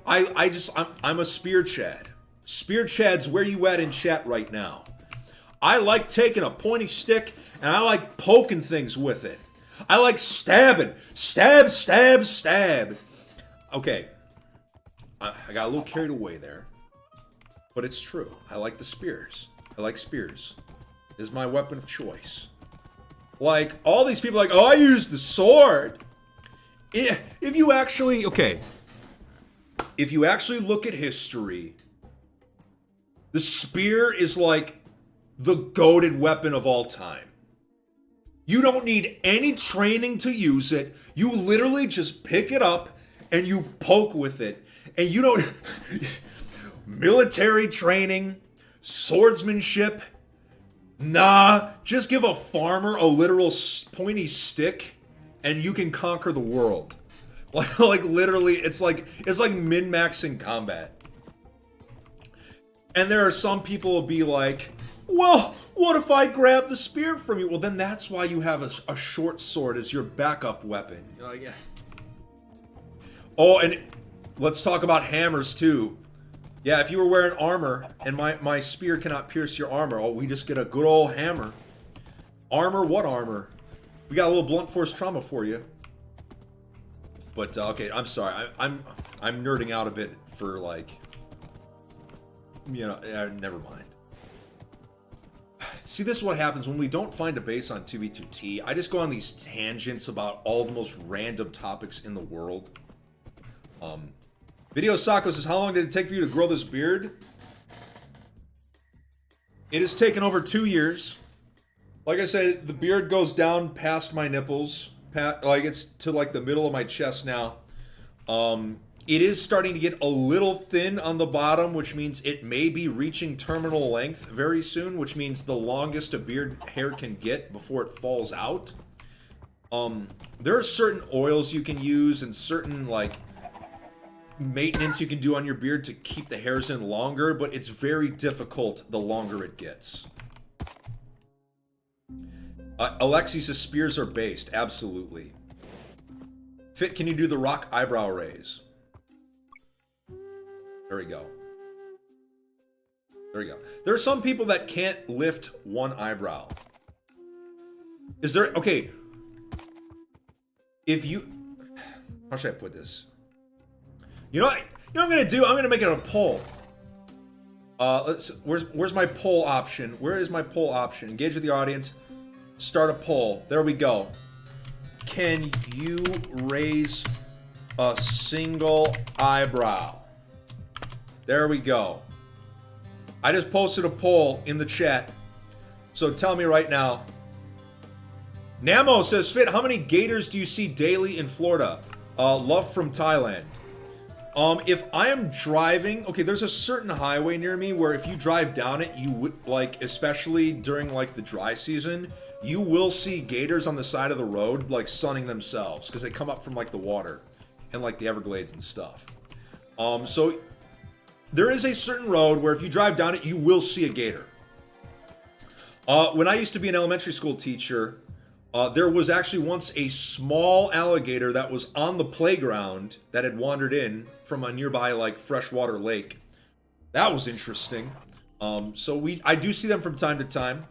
I'm a Spear Chad. Spear Chad's where you at in chat right now. I like taking a pointy stick and I like poking things with it. I like stabbing. Stab, stab, stab. Okay. I got a little carried away there. But it's true. I like the spears. I like spears. It is my weapon of choice. Like, all these people are like, oh, I use the sword. If you actually, okay. If you actually look at history, the spear is like the goated weapon of all time. You don't need any training to use it. You literally just pick it up and you poke with it. And you don't... military training, swordsmanship. Nah, just give a farmer a literal pointy stick and you can conquer the world. Like literally, it's like min-maxing combat. And there are some people who will be like, well, what if I grab the spear from you? Well, then that's why you have a short sword as your backup weapon. You're like, yeah. Oh, and let's talk about hammers too. Yeah, if you were wearing armor and my spear cannot pierce your armor, oh, we just get a good old hammer. Armor? What armor? We got a little blunt force trauma for you. But okay, I'm sorry. I'm nerding out a bit for like, you know, never mind. See, this is what happens when we don't find a base on 2v2T. I just go on these tangents about all the most random topics in the world. Video Sako says, how long did it take for you to grow this beard? It has taken over 2 years. Like I said, the beard goes down past my nipples. Like it's to like the middle of my chest now. It is starting to get a little thin on the bottom, which means it may be reaching terminal length very soon, which means the longest a beard hair can get before it falls out. There are certain oils you can use and certain like maintenance you can do on your beard to keep the hairs in longer, but it's very difficult the longer it gets. Alexis' spears are based. Absolutely. Fit, can you do the rock eyebrow raise? There we go. There we go. There are some people that can't lift one eyebrow. Is there... Okay. If you... How should I put this? You know what I'm going to do? I'm going to make it a poll. Where's my poll option? Where is my poll option? Engage with the audience. Start a poll. There we go. Can you raise a single eyebrow? There we go. I just posted a poll in the chat. So tell me right now. Namo says, Fit, how many gators do you see daily in Florida? Love from Thailand. If I am driving, okay, there's a certain highway near me where if you drive down it, you would, like, especially during, like, the dry season, you will see gators on the side of the road, like, sunning themselves, because they come up from, like, the water and, like, the Everglades and stuff. So there is a certain road where if you drive down it, you will see a gator. When I used to be an elementary school teacher, there was actually once a small alligator that was on the playground that had wandered in from a nearby, like, freshwater lake. That was interesting. So I do see them from time to time.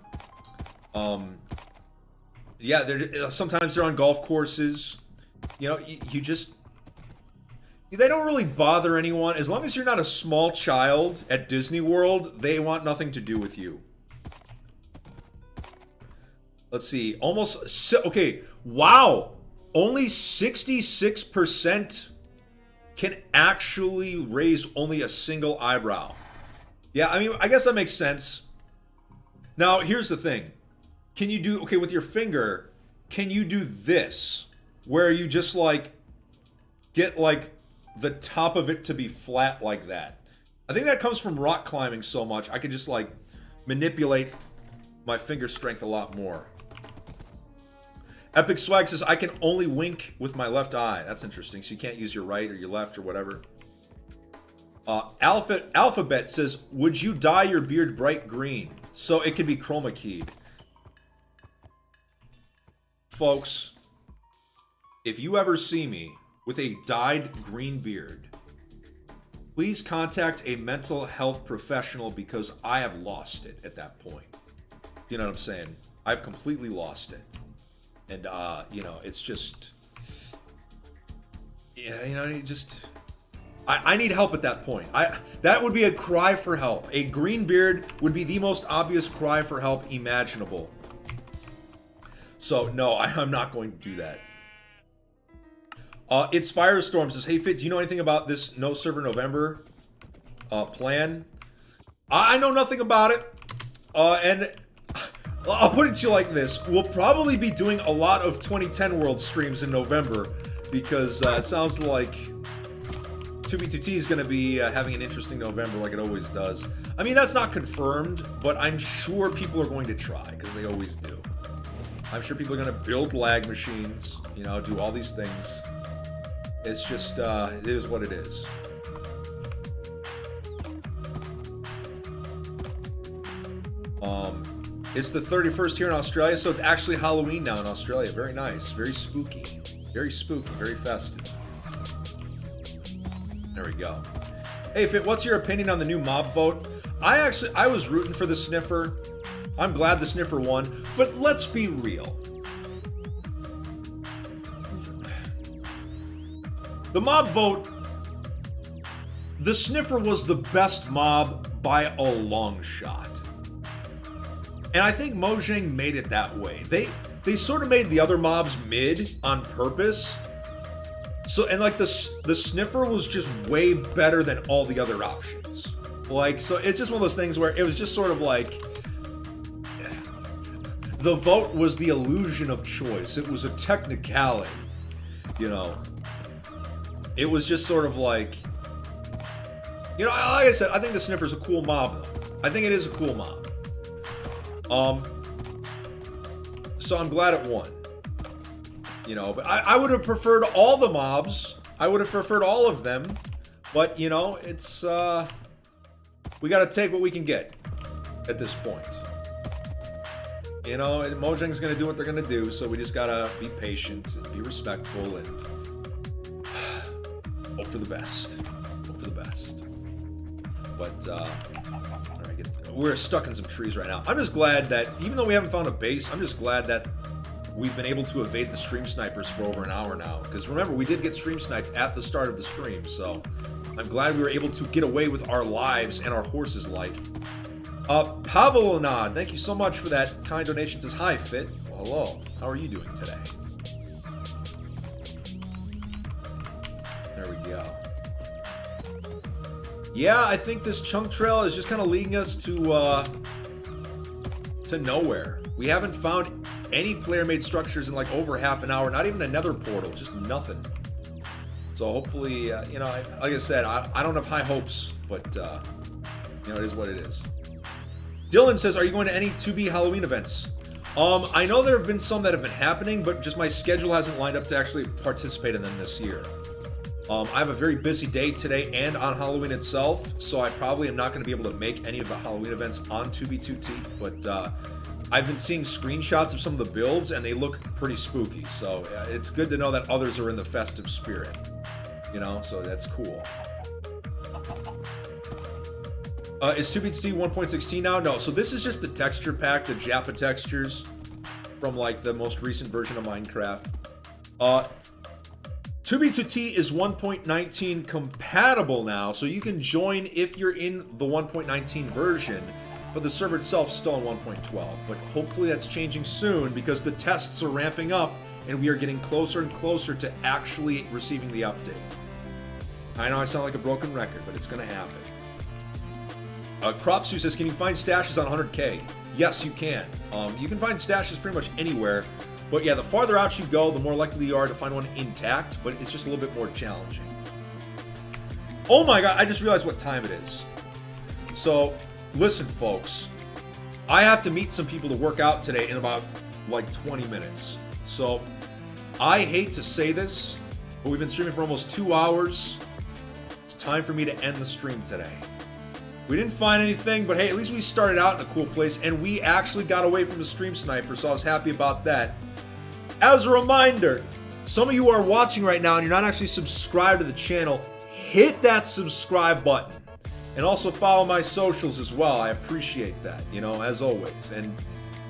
Yeah, sometimes they're on golf courses. You know, you just... They don't really bother anyone. As long as you're not a small child at Disney World, they want nothing to do with you. Let's see. Okay, wow. Only 66% can actually raise only a single eyebrow. Yeah, I mean, I guess that makes sense. Now, here's the thing. Can you do, okay, with your finger, can you do this? Where you just, like, get, like, the top of it to be flat like that. I think that comes from rock climbing so much. I could just, like, manipulate my finger strength a lot more. Epic Swag says, I can only wink with my left eye. That's interesting. So you can't use your right or your left or whatever. Alphabet says, would you dye your beard bright green so it can be chroma keyed? Folks, if you ever see me with a dyed green beard, please contact a mental health professional because I have lost it at that point. Do you know what I'm saying? I've completely lost it. And, you know, it's just... Yeah, you know, I need help at that point. That would be a cry for help. A green beard would be the most obvious cry for help imaginable. So, no, I'm not going to do that. It's Firestorm says, hey, Fit, do you know anything about this No Server November plan? I know nothing about it. And I'll put it to you like this. We'll probably be doing a lot of 2010 World streams in November because it sounds like 2B2T is going to be having an interesting November like it always does. I mean, that's not confirmed, but I'm sure people are going to try because they always do. I'm sure people are going to build lag machines, you know, do all these things. It's just, it is what it is. It's the 31st here in Australia, so it's actually Halloween now in Australia. Very nice, very spooky, very festive. There we go. Hey Fit, what's your opinion on the new mob vote? I was rooting for the Sniffer. I'm glad the Sniffer won, but let's be real. The mob vote, the Sniffer was the best mob by a long shot. And I think Mojang made it that way. They sort of made the other mobs mid on purpose. So, and like the Sniffer was just way better than all the other options. Like, so it's just one of those things where it was just sort of like, the vote was the illusion of choice. It was a technicality, you know. It was just sort of like, you know, like I said, I think the Sniffer's a cool mob though. I think it is a cool mob. So I'm glad it won. You know, but I would have preferred all the mobs. I would have preferred all of them. But, you know, it's, we got to take what we can get at this point. You know, and Mojang's going to do what they're going to do, so we just got to be patient and be respectful and hope for the best. Hope for the best. But, we're stuck in some trees right now. I'm just glad that, even though we haven't found a base, I'm just glad that we've been able to evade the stream snipers for over an hour now. Because remember, we did get stream sniped at the start of the stream, so I'm glad we were able to get away with our lives and our horse's life. Pavelonad, thank you so much for that kind donation. Says, hi, Fit. Well, hello. How are you doing today? There we go. Yeah, I think this chunk trail is just kind of leading us to nowhere. We haven't found any player-made structures in like over half an hour. Not even a nether portal, just nothing. So hopefully, you know, like I said, I don't have high hopes, but you know, it is what it is. Dylan says, are you going to any 2B Halloween events? I know there have been some that have been happening, but just my schedule hasn't lined up to actually participate in them this year. I have a very busy day today and on Halloween itself, so I probably am not going to be able to make any of the Halloween events on 2B2T, but I've been seeing screenshots of some of the builds, and they look pretty spooky, so it's good to know that others are in the festive spirit, you know, so that's cool. Is 2B2T 1.16 now? No, so this is just the texture pack, the Japa textures from like the most recent version of Minecraft. 2B2T is 1.19 compatible now, so you can join if you're in the 1.19 version, but the server itself is still on 1.12. But hopefully that's changing soon because the tests are ramping up and we are getting closer and closer to actually receiving the update. I know I sound like a broken record, but it's going to happen. Cropsu says, can you find stashes on 100K? Yes, you can. You can find stashes pretty much anywhere. But yeah, the farther out you go, the more likely you are to find one intact, but it's just a little bit more challenging. Oh my god, I just realized what time it is. So, listen folks, I have to meet some people to work out today in about like 20 minutes. So, I hate to say this, but we've been streaming for almost 2 hours. It's time for me to end the stream today. We didn't find anything, but hey, at least we started out in a cool place, and we actually got away from the stream sniper, so I was happy about that. As a reminder, some of you are watching right now and you're not actually subscribed to the channel, hit that subscribe button. And also follow my socials as well. I appreciate that, you know, as always. And,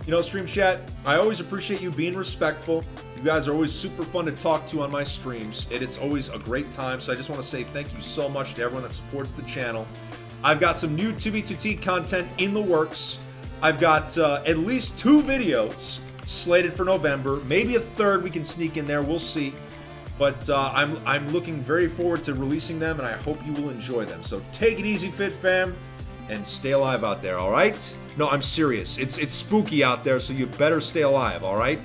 you know, Stream Chat, I always appreciate you being respectful. You guys are always super fun to talk to on my streams. It's always a great time, so I just want to say thank you so much to everyone that supports the channel. I've got some new 2B2T content in the works. I've got at least 2 videos slated for November, maybe a third we can sneak in there, we'll see. But I'm looking very forward to releasing them, and I hope you will enjoy them. So take it easy, Fit Fam. and stay alive out there, all right? No, I'm serious. It's spooky out there, so you better stay alive, all right?